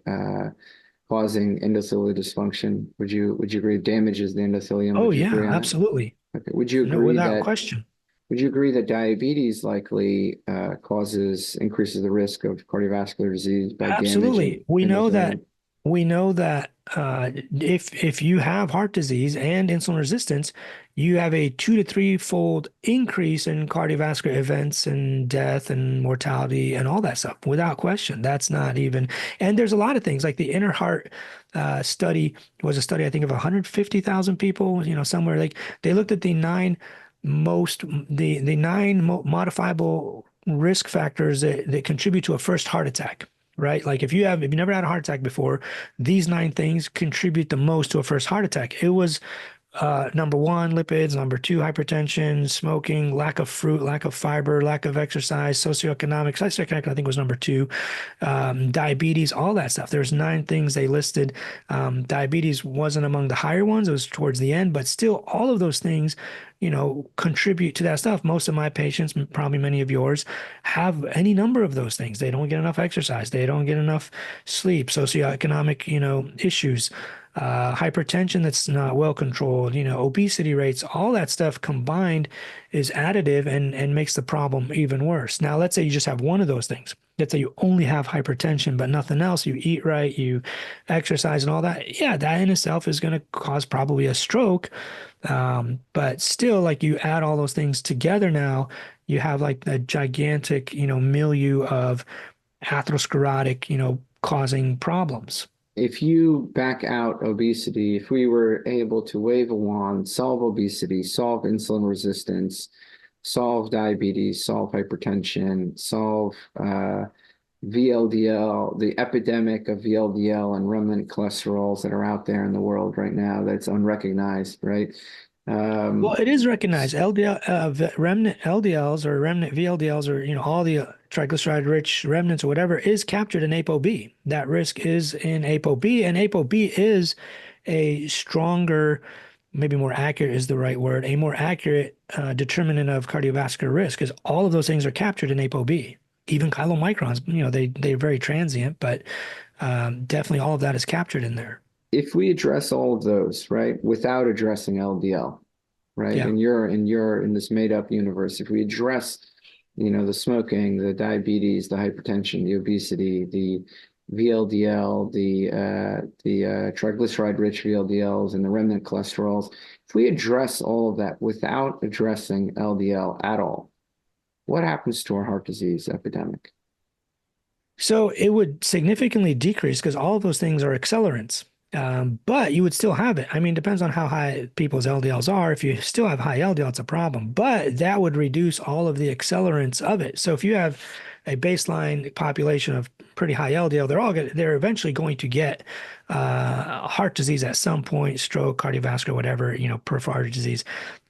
causing endothelial dysfunction? Would you agree it damages the endothelium? Oh yeah, absolutely. Okay. Would you agree without question? Would you agree that diabetes likely increases the risk of cardiovascular disease by Absolutely. We know that if you have heart disease and insulin resistance, you have a 2 to 3-fold increase in cardiovascular events and death and mortality and all that stuff, without question. That's not even, and there's a lot of things like the Inner Heart study was a study, I think, of 150,000 people, somewhere like they looked at the nine modifiable risk factors that contribute to a first heart attack. Right? Like if you never had a heart attack before, these 9 things contribute the most to a first heart attack. It was number one, lipids, number two, hypertension, smoking, lack of fruit, lack of fiber, lack of exercise, socioeconomic, I think was number two, diabetes, all that stuff. There's 9 things they listed. Diabetes wasn't among the higher ones. It was towards the end, but still all of those things, contribute to that stuff. Most of my patients, probably many of yours, have any number of those things. They don't get enough exercise. They don't get enough sleep, socioeconomic, issues, hypertension that's not well controlled, obesity rates, all that stuff combined is additive and makes the problem even worse. Now, let's say you just have one of those things. Let's say you only have hypertension, but nothing else. You eat right, you exercise and all that. Yeah, that in itself is going to cause probably a stroke. But still, like, you add all those things together now, you have like a gigantic, milieu of atherosclerotic, causing problems. If you back out obesity, if we were able to wave a wand, solve obesity, solve insulin resistance, solve diabetes, solve hypertension, solve VLDL, the epidemic of VLDL and remnant cholesterols that are out there in the world right now that's unrecognized, right? Well, it is recognized. Remnant LDLs or remnant VLDLs or all the triglyceride-rich remnants or whatever is captured in ApoB. That risk is in ApoB, and ApoB is a stronger, maybe more accurate is the right word, a more accurate determinant of cardiovascular risk, because all of those things are captured in ApoB. Even chylomicrons, they're very transient, but definitely all of that is captured in there. If we address all of those, right, without addressing LDL, right, Yeah. and you're in this made up universe, if we address, the smoking, the diabetes, the hypertension, the obesity, the VLDL, the triglyceride-rich VLDLs, and the remnant cholesterols, if we address all of that without addressing LDL at all, what happens to our heart disease epidemic? So it would significantly decrease because all of those things are accelerants. But you would still have it. I mean, it depends on how high people's LDLs are. If you still have high LDL, it's a problem. But that would reduce all of the accelerants of it. So if you have a baseline population of pretty high LDL, they're eventually going to get heart disease at some point, stroke, cardiovascular, whatever, peripheral artery disease.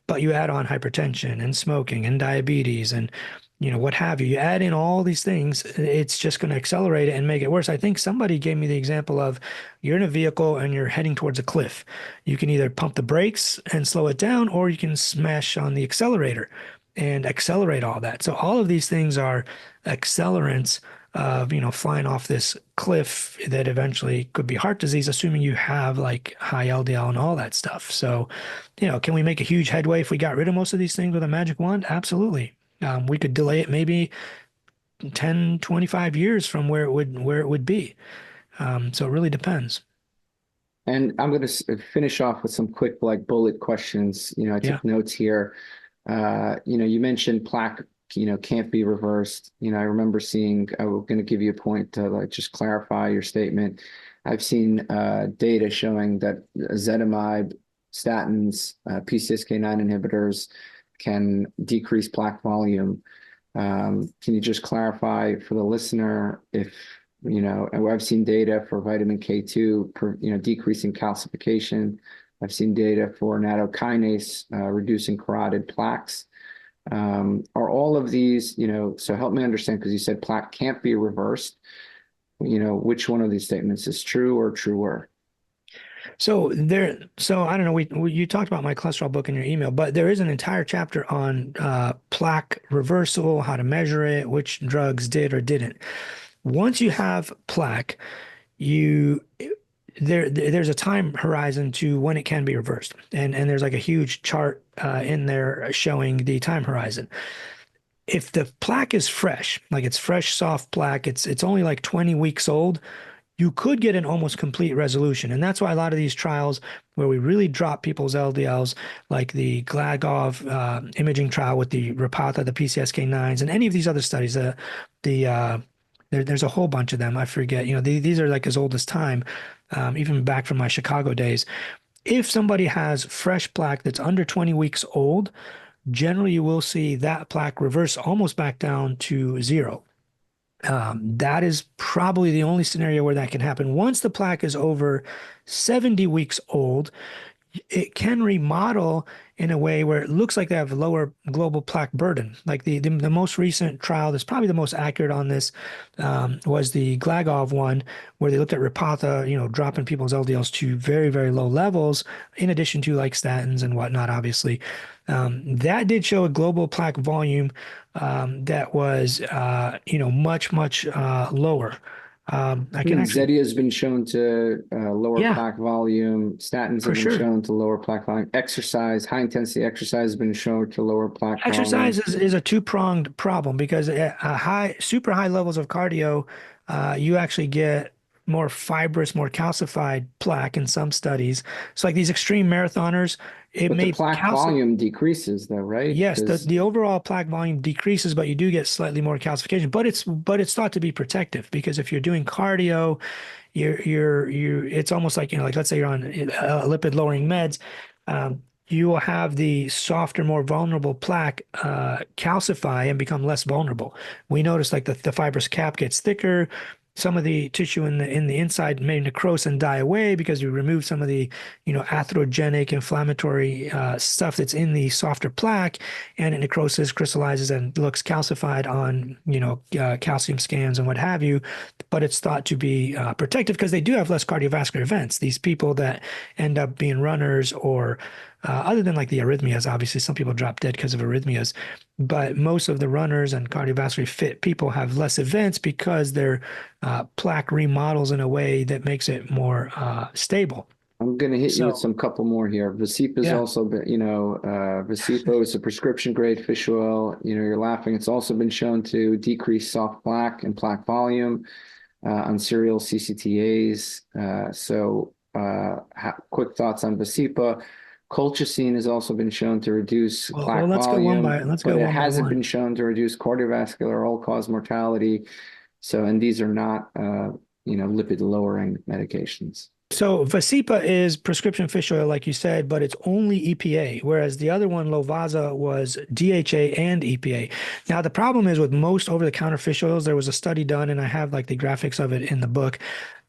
But you add on hypertension and smoking and diabetes and what have you. You add in all these things, it's just going to accelerate it and make it worse. I think somebody gave me the example of you're in a vehicle and you're heading towards a cliff. You can either pump the brakes and slow it down, or you can smash on the accelerator and accelerate all that. So all of these things are accelerants of, flying off this cliff that eventually could be heart disease, assuming you have like high LDL and all that stuff. So, can we make a huge headway if we got rid of most of these things with a magic wand? Absolutely. We could delay it maybe 10, 25 years from where it would be. So it really depends. And I'm going to finish off with some quick bullet questions. I took notes here. You mentioned plaque, can't be reversed. I remember seeing, I'm going to give you a point to just clarify your statement. I've seen data showing that ezetimibe, statins, PCSK9 inhibitors can decrease plaque volume. Can you just clarify for the listener if, I've seen data for vitamin K2, decreasing calcification. I've seen data for nattokinase, reducing carotid plaques. Are all of these, so help me understand, because you said plaque can't be reversed. Which one of these statements is true or truer? So I don't know. You talked about my cholesterol book in your email, but there is an entire chapter on plaque reversal, how to measure it, which drugs did or didn't. Once you have plaque, there's a time horizon to when it can be reversed, and there's like a huge chart in there showing the time horizon. If the plaque is fresh, like it's fresh, soft plaque, it's only like 20 weeks old, you could get an almost complete resolution. And that's why a lot of these trials where we really drop people's LDLs, like the Glagov imaging trial with the Rapatha, the PCSK9s, and any of these other studies, there's a whole bunch of them. I forget, these are like as old as time, even back from my Chicago days. If somebody has fresh plaque that's under 20 weeks old, generally you will see that plaque reverse almost back down to zero. That is probably the only scenario where that can happen. Once the plaque is over 70 weeks old, it can remodel in a way where it looks like they have lower global plaque burden. Like the most recent trial that's probably the most accurate on this was the Glagov one, where they looked at Repatha, dropping people's LDLs to very, very low levels, in addition to like statins and whatnot, obviously. That did show a global plaque volume that was, much, much lower. I can actually, Zetia has been shown to lower yeah, plaque volume. Statins for have been sure. shown to lower plaque volume. Exercise, high intensity exercise has been shown to lower plaque volume. Exercise is a two-pronged problem because at super high levels of cardio, you actually get more fibrous, more calcified plaque in some studies. So like these extreme marathoners, it But the may plaque calcify. volume decreases though, right? Yes, the, Because the overall plaque volume decreases, but you do get slightly more calcification. But it's thought to be protective because if you're doing cardio, it's almost like, like let's say you're on lipid lowering meds, you will have the softer, more vulnerable plaque calcify and become less vulnerable. We notice like the fibrous cap gets thicker. Some of the tissue in the inside may necrose and die away because you remove some of the, atherogenic inflammatory stuff that's in the softer plaque, and it necroses, crystallizes, and looks calcified on, calcium scans and what have you. But it's thought to be protective because they do have less cardiovascular events. These people that end up being runners or other than like the arrhythmias, obviously some people drop dead because of arrhythmias, but most of the runners and cardiovascularly fit people have less events because their plaque remodels in a way that makes it more stable. I'm going to hit you with So, some couple more here. Vasipa's yeah. also been, Vasipa is a prescription grade fish oil. You're laughing. It's also been shown to decrease soft plaque and plaque volume on serial CCTAs. Quick thoughts on Vasipa. Colchicine has also been shown to reduce plaque let's go one by volume, let's but go it one by hasn't been one. shown to reduce cardiovascular all-cause mortality. And these are not, lipid lowering medications. So Vasipa is prescription fish oil, like you said, but it's only EPA, whereas the other one, Lovasa, was DHA and EPA. Now, the problem is with most over-the-counter fish oils, there was a study done, and I have like the graphics of it in the book.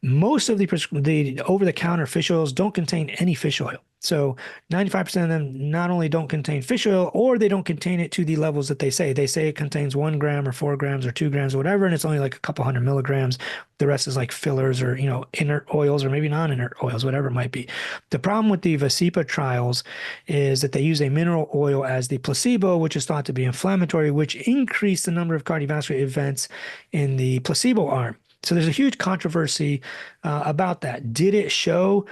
Most of the over-the-counter fish oils don't contain any fish oil. So 95% of them not only don't contain fish oil, or they don't contain it to the levels that they say. They say it contains 1 gram or 4 grams or 2 grams or whatever, and it's only like a couple hundred milligrams. The rest is like fillers or, inert oils or maybe non-inert oils, whatever it might be. The problem with the Vasipa trials is that they use a mineral oil as the placebo, which is thought to be inflammatory, which increased the number of cardiovascular events in the placebo arm. So there's a huge controversy about that. Did it show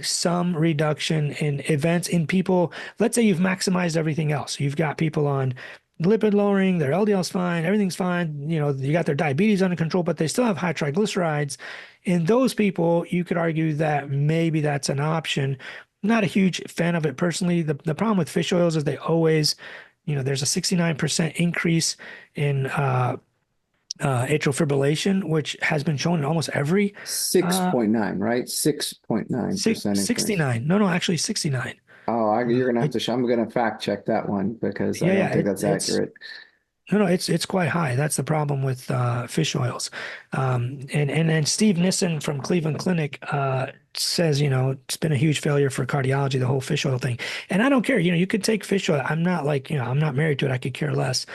some reduction in events in people? Let's say you've maximized everything else. You've got people on lipid lowering, their LDL's fine, everything's fine. You got their diabetes under control, but they still have high triglycerides. In those people, you could argue that maybe that's an option. Not a huge fan of it personally. The problem with fish oils is they always, there's a 69% increase in atrial fibrillation, which has been shown in almost every 6.9, right? 6.9% increase. 69. No, actually 69. Oh, you're gonna have It, I'm gonna fact check that one because I yeah, don't think that's accurate. it's quite high. That's the problem with fish oils. And Steve Nissen from Cleveland Clinic says, it's been a huge failure for cardiology, the whole fish oil thing. And I don't care. You could take fish oil. I'm not like, I'm not married to it. I could care less.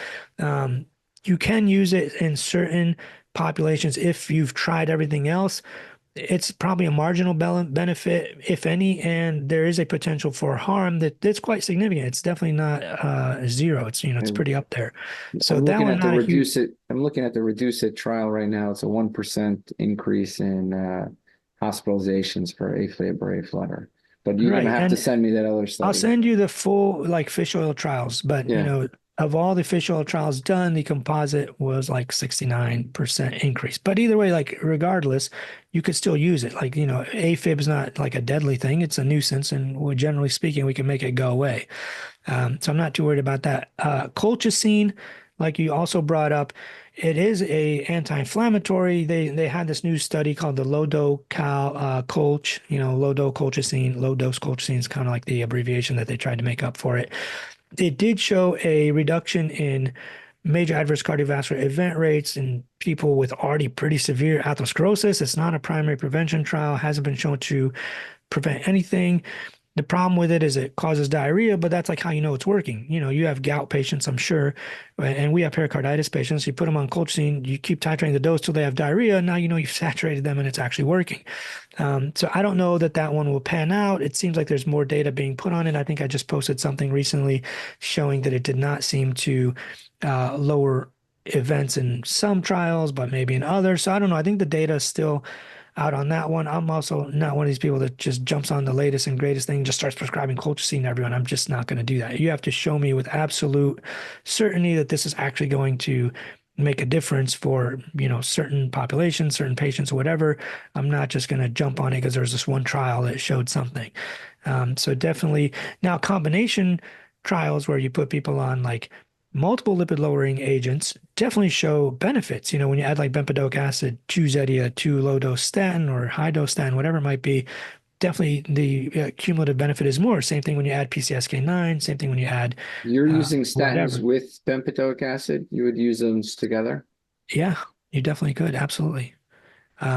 You can use it in certain populations if you've tried everything else. It's probably a marginal benefit, if any, and there is a potential for harm that's quite significant. It's definitely not zero. It's pretty up there. So I'm that looking one at the not a huge. reduce it. I'm looking at the reduce it trial right now. It's a 1% increase in hospitalizations for AFib or A-flutter. But you're gonna Right. have to And send me that other I'll study. send you the full like fish oil trials, but Yeah. of all the fish oil trials done, the composite was like 69% increase. But either way, like regardless, you could still use it. Like, AFib is not like a deadly thing. It's a nuisance, and generally speaking, we can make it go away. So I'm not too worried about that. Colchicine, like you also brought up, it is a anti-inflammatory. They had this new study called the low-dose colch, low-dose colchicine. Low-dose colchicine is kind of like the abbreviation that they tried to make up for it. It did show a reduction in major adverse cardiovascular event rates in people with already pretty severe atherosclerosis. It's not a primary prevention trial, hasn't been shown to prevent anything. The problem with it is it causes diarrhea, but that's like how you know it's working. You know, you have gout patients, I'm sure, and we have pericarditis patients. You put them on colchicine, you keep titrating the dose till they have diarrhea. Now you know you've saturated them and it's actually working. So I don't know that that one will pan out. It seems like there's more data being put on it. I think I just posted something recently showing that it did not seem to lower events in some trials, but maybe in others. So I don't know. I think the data is still out on that one. I'm also not one of these people that just jumps on the latest and greatest thing and just starts prescribing colchicine to everyone. I'm just not going to do that. You have to show me with absolute certainty that this is actually going to make a difference for, you know, certain populations, certain patients, or whatever. I'm not just going to jump on it because there's this one trial that showed something. So definitely now combination trials where you put people on like multiple lipid lowering agents definitely show benefits. You know, when you add like bempedoic acid to Zetia to low dose statin or high dose statin, whatever it might be, definitely the cumulative benefit is more. Same thing when you add PCSK9, same thing when you add You're using statins whatever. with bempedoic acid. You would use them together. Yeah, you definitely could. Absolutely.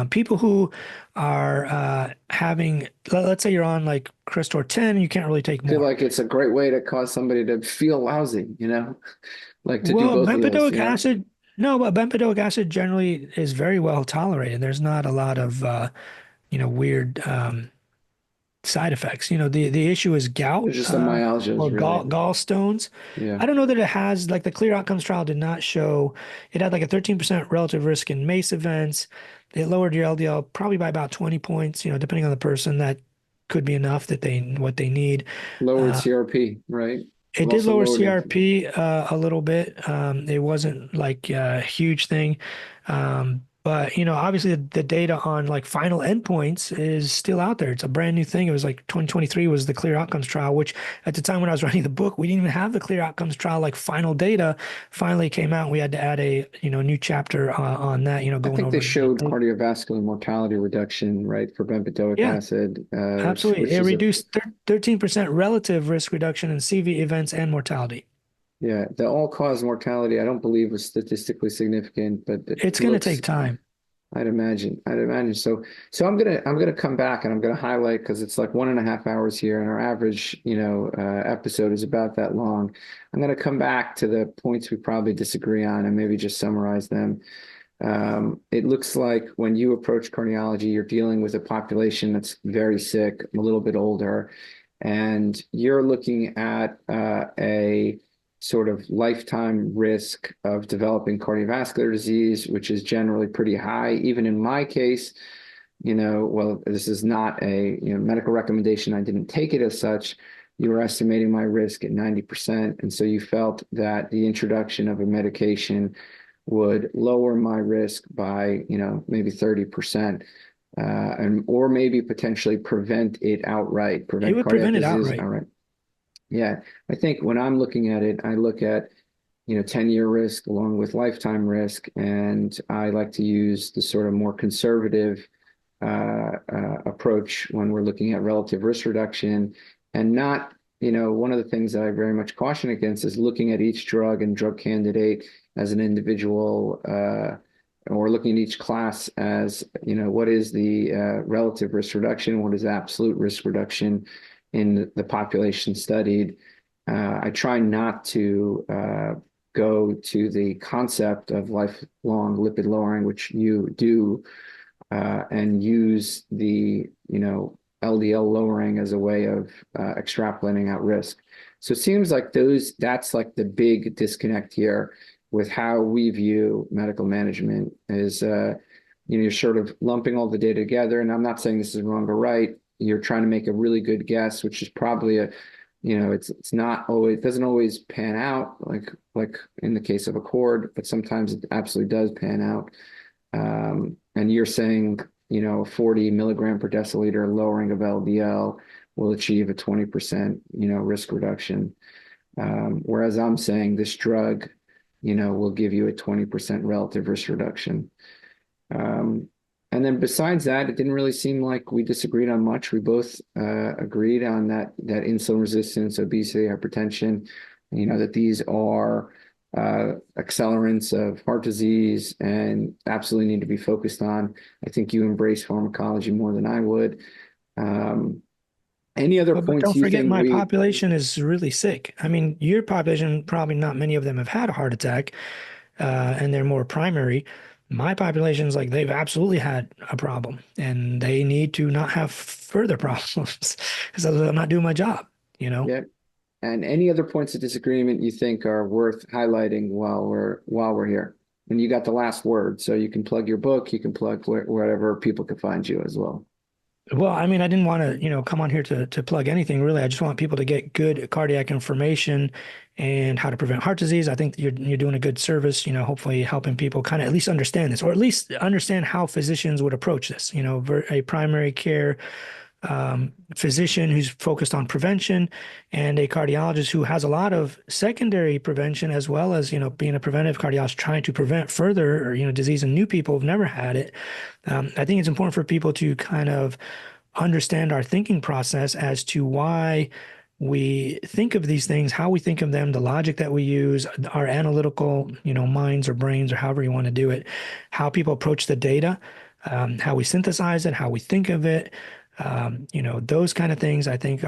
People who are having, let's say you're on like Crestor 10, you can't really take I feel more. like it's a great way to cause somebody to feel lousy, like to do Well, both of those, bempedoic acid, no, but bempedoic acid generally is very well tolerated. There's not a lot of, weird side effects. You know, the issue is gout It's just the myalgias, or really. gallstones. Yeah. I don't know that it has, like the Clear Outcomes trial did not show, it had like a 13% relative risk in MACE events. It lowered your LDL probably by about 20 points, you know, depending on the person. That could be enough that what they need. Lowered Uh, CRP, right? It it did also lower lowered it. CRP a little bit. It wasn't like a huge thing. But you know, obviously the data on like final endpoints is still out there. It's a brand new thing. It was like 2023 was the Clear Outcomes trial, which at the time when I was writing the book, we didn't even have the Clear Outcomes trial. Like final data finally came out. We had to add a new chapter on that. You know, I going think they over the showed cardiovascular mortality reduction, right, for bempedoic yeah. acid, Absolutely. which It is a, reduced 13% relative risk reduction in CV events and mortality. yeah, the all-cause mortality, I don't believe was statistically significant, but it It's going to looks, take time. I'd imagine. So I'm gonna come back and I'm gonna highlight because it's like 1.5 hours here, and our average, episode is about that long. I'm gonna come back to the points we probably disagree on and maybe just summarize them. It looks like when you approach cardiology, you're dealing with a population that's very sick, a little bit older, and you're looking at a sort of lifetime risk of developing cardiovascular disease, which is generally pretty high. Even in my case, well, this is not a medical recommendation. I didn't take it as such. You were estimating my risk at 90%. And so you felt that the introduction of a medication would lower my risk by, maybe 30%, or maybe potentially prevent it outright, It prevent would cardiac prevent it disease outright. outright. Yeah, I think when I'm looking at it, I look at 10-year risk along with lifetime risk, and I like to use the sort of more conservative approach when we're looking at relative risk reduction, and not, one of the things that I very much caution against is looking at each drug and drug candidate as an individual, or looking at each class as, what is the relative risk reduction, what is absolute risk reduction in the population studied. I try not to go to the concept of lifelong lipid lowering, which you do, and use the, LDL lowering as a way of extrapolating out risk. So it seems like that's like the big disconnect here with how we view medical management is, you're sort of lumping all the data together. And I'm not saying this is wrong or right. You're trying to make a really good guess, which is probably it's not always, it doesn't always pan out like in the case of a cord, but sometimes it absolutely does pan out. And you're saying, 40 milligram per deciliter lowering of LDL will achieve a 20%, risk reduction. Whereas I'm saying this drug, will give you a 20% relative risk reduction. And then besides that, it didn't really seem like we disagreed on much. We both agreed on that insulin resistance, obesity, hypertension, that these are accelerants of heart disease and absolutely need to be focused on. I think you embrace pharmacology more than I would. Any other But points don't you forget, think my we? population is really sick. I mean, your population, probably not many of them have had a heart attack, and they're more primary. My population's like they've absolutely had a problem, and they need to not have further problems because I'm not doing my job, you know? Yeah. And any other points of disagreement you think are worth highlighting while we're here? And you got the last word, so you can plug your book, you can plug wherever people can find you as well. Well, I mean, I didn't want to, come on here to plug anything really. I just want people to get good cardiac information and how to prevent heart disease. I think you're doing a good service, hopefully helping people kind of at least understand this, or at least understand how physicians would approach this. A primary care physician who's focused on prevention, and a cardiologist who has a lot of secondary prevention, as well as being a preventive cardiologist trying to prevent further or disease in new people who've never had it. I think it's important for people to kind of understand our thinking process as to why we think of these things, how we think of them, the logic that we use, our analytical, minds or brains, or however you want to do it, how people approach the data, how we synthesize it, how we think of it. Those kind of things I think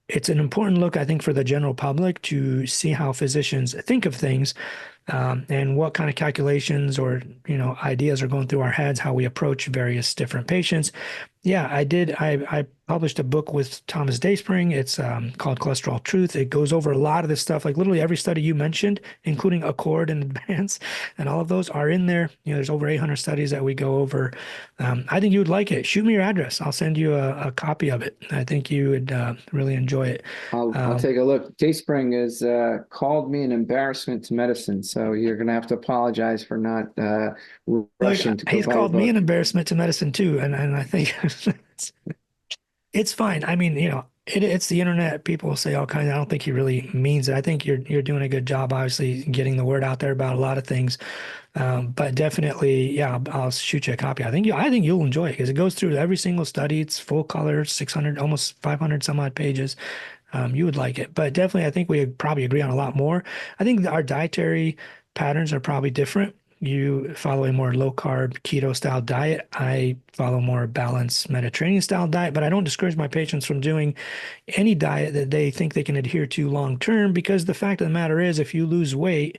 it's an important look, I think, for the general public to see how physicians think of things, and what kind of calculations or, ideas are going through our heads, how we approach various different patients. Yeah, I did. I published a book with Thomas Dayspring. It's called Cholesterol Truth. It goes over a lot of this stuff, like literally every study you mentioned, including Accord and Advance, and all of those are in there. There's over 800 studies that we go over. I think you would like it. Shoot me your address. I'll send you a copy of it. I think you would really enjoy it. I'll take a look. Dayspring has called me an embarrassment to medicine, so you're going to have to apologize for not rushing to go He's buy called your me book. an embarrassment to medicine too, and I think it's fine. I mean, it's the internet. People say all kinds. I don't think he really means it. I think you're doing a good job, obviously, getting the word out there about a lot of things. But definitely, yeah, I'll shoot you a copy. I think you'll enjoy it because it goes through every single study. It's full color, 600, almost 500 some odd pages. You would like it, but definitely, I think we probably agree on a lot more. I think our dietary patterns are probably different. You follow a more low carb keto style diet. I follow more balanced Mediterranean style diet, but I don't discourage my patients from doing any diet that they think they can adhere to long term, because the fact of the matter is, if you lose weight,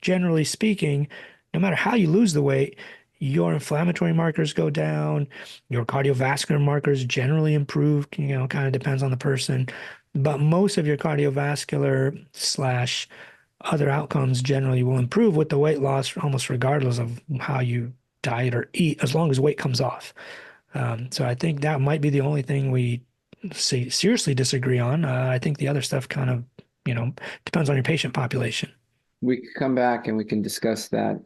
generally speaking, no matter how you lose the weight, your inflammatory markers go down, your cardiovascular markers generally improve, kind of depends on the person. But most of your cardiovascular slash other outcomes generally will improve with the weight loss, almost regardless of how you diet or eat, as long as weight comes off. So I think that might be the only thing we seriously disagree on. I think the other stuff kind of, depends on your patient population. We can come back and we can discuss that.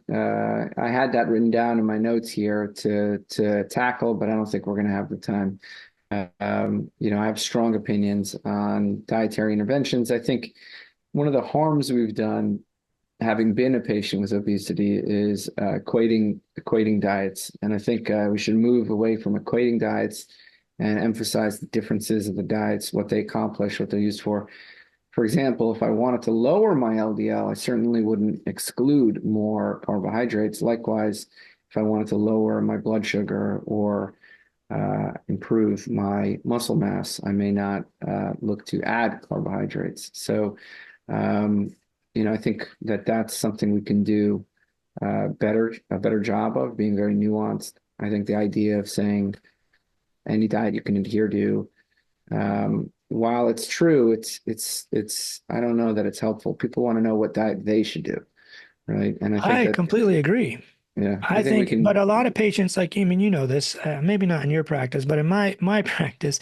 I had that written down in my notes here to tackle, but I don't think we're going to have the time. I have strong opinions on dietary interventions. I think one of the harms we've done, having been a patient with obesity, is equating diets. And I think we should move away from equating diets and emphasize the differences of the diets, what they accomplish, what they're used for. For example, if I wanted to lower my LDL, I certainly wouldn't exclude more carbohydrates. Likewise, if I wanted to lower my blood sugar or improve my muscle mass, I may not look to add carbohydrates. So, I think that's something we can do a better job of, being very nuanced. I think the idea of saying any diet you can adhere to, while it's true, it's I don't know that it's helpful. People want to know what diet they should do, right? And I think I that, completely agree. yeah, I I think we think, but can. a lot of patients, like, I mean, this, maybe not in your practice, but in my practice,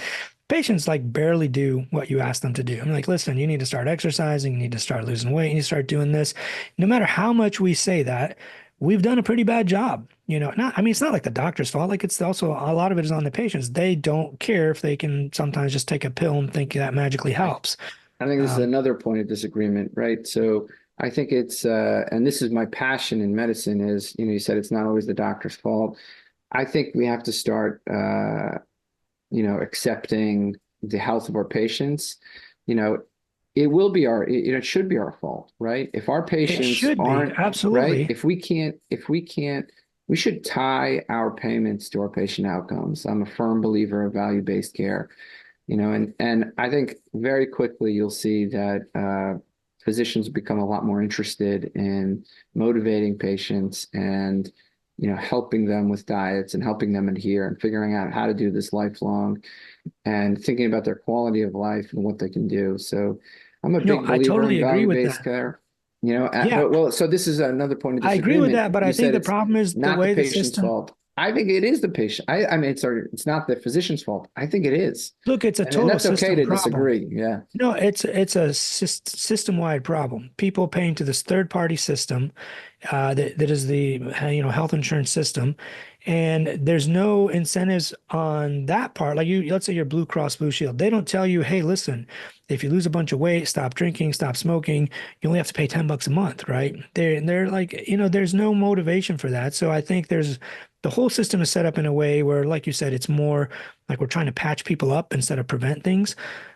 patients like barely do what you ask them to do. I'm like, listen, you need to start exercising, you need to start losing weight, you need to start doing this. No matter how much we say that, we've done a pretty bad job. I mean, it's not like the doctor's fault. Like, it's also a lot of it is on the patients. They don't care if they can sometimes just take a pill and think that magically helps. I think this is Um, another point of disagreement, right? So I think it's, and this is my passion in medicine, is, you said it's not always the doctor's fault. I think we have to start, accepting the health of our patients. You know, it should be our fault, right? If our it patients should be, aren't, right? absolutely. If we can't we should tie our payments to our patient outcomes. I'm a firm believer of value-based care, and I think very quickly you'll see that physicians become a lot more interested in motivating patients and helping them with diets and helping them adhere and figuring out how to do this lifelong and thinking about their quality of life and what they can do. So I'm a big I believer in totally agree with value-based that. care. Yeah, So this is another point of I agree with disagreement. that, but You I think said the it's problem is the not the way the patient's system. fault. I think it is the patient. I mean, it's not the physician's fault. I think it is, Look, it's a and total that's okay system to problem. disagree. Yeah. No, it's a system-wide problem. People paying to this third-party system that is the health insurance system, and there's no incentives on that part. Like let's say you're Blue Cross Blue Shield. They don't tell you, hey, listen, if you lose a bunch of weight, stop drinking, stop smoking, you only have to pay $10 a month, right? They're like, there's no motivation for that. So I think the whole system is set up in a way where, like you said, it's more like we're trying to patch people up instead of prevent things.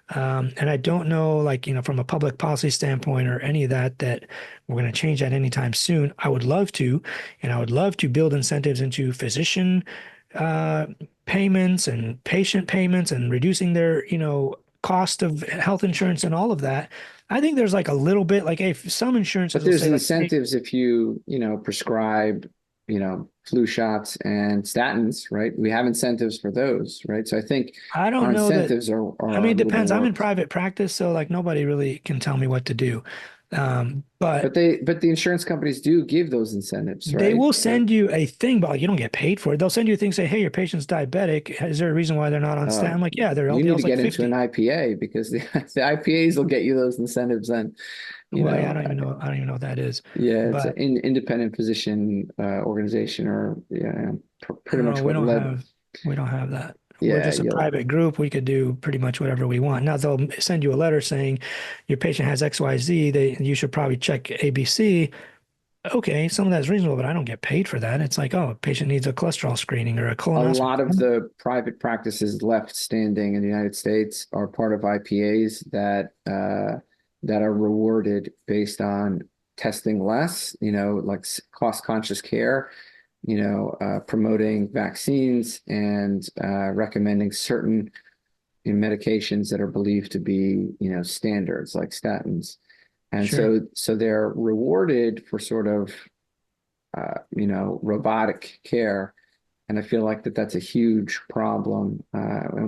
And I don't know, like, from a public policy standpoint or any of that we're going to change that anytime soon. I would love to, and I would love to build incentives into physician uh, payments and patient payments and reducing their, cost of health insurance and all of that. I think there's like a little bit, like, if some But insurances will there's say, like, hey, incentives if you, prescribe, flu shots and statins, right? We have incentives for those, right? So I think I our don't know that. incentives I are mean, a it little bit depends. I'm in warped. private practice, so like nobody really can tell me what to do. But But the insurance companies do give those incentives, they right? will send you a thing, but like, you don't get paid for it. They'll send you a thing, say, hey, your patient's diabetic. Is there a reason why they're not on Uh, statin? I'm like, yeah, their you need to LDL's like get into an 50. IPA because the IPAs will get you those incentives then, Well, yeah, I don't even know what that is. yeah, it's an But independent physician organization or yeah, pretty no, much what led. we don't have that. We're Yeah, just a yeah. private group. We could do pretty much whatever we want. Now they'll send you a letter saying your patient has XYZ. You should probably check ABC. Okay, some of that's reasonable, but I don't get paid for that. It's like, oh, a patient needs a cholesterol screening or a A colonoscopy. lot of the private practices left standing in the United States are part of IPAs that are rewarded based on testing less, like cost-conscious care, promoting vaccines and recommending certain medications that are believed to be, standards like statins. And Sure. so they're rewarded for sort of, robotic care. And I feel like that's a huge problem.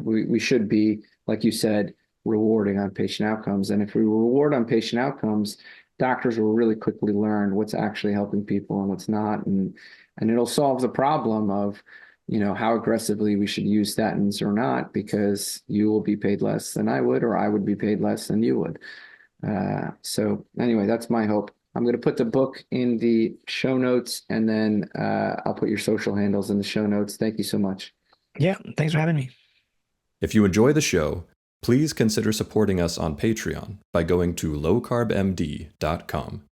We should be, like you said, rewarding on patient outcomes. And if we reward on patient outcomes, doctors will really quickly learn what's actually helping people and what's not. And it'll solve the problem of, how aggressively we should use statins or not, because you will be paid less than I would, or I would be paid less than you would. So anyway, that's my hope. I'm going to put the book in the show notes, and then I'll put your social handles in the show notes. Thank you so much. Yeah, thanks for having me. If you enjoy the show, please consider supporting us on Patreon by going to lowcarbmd.com.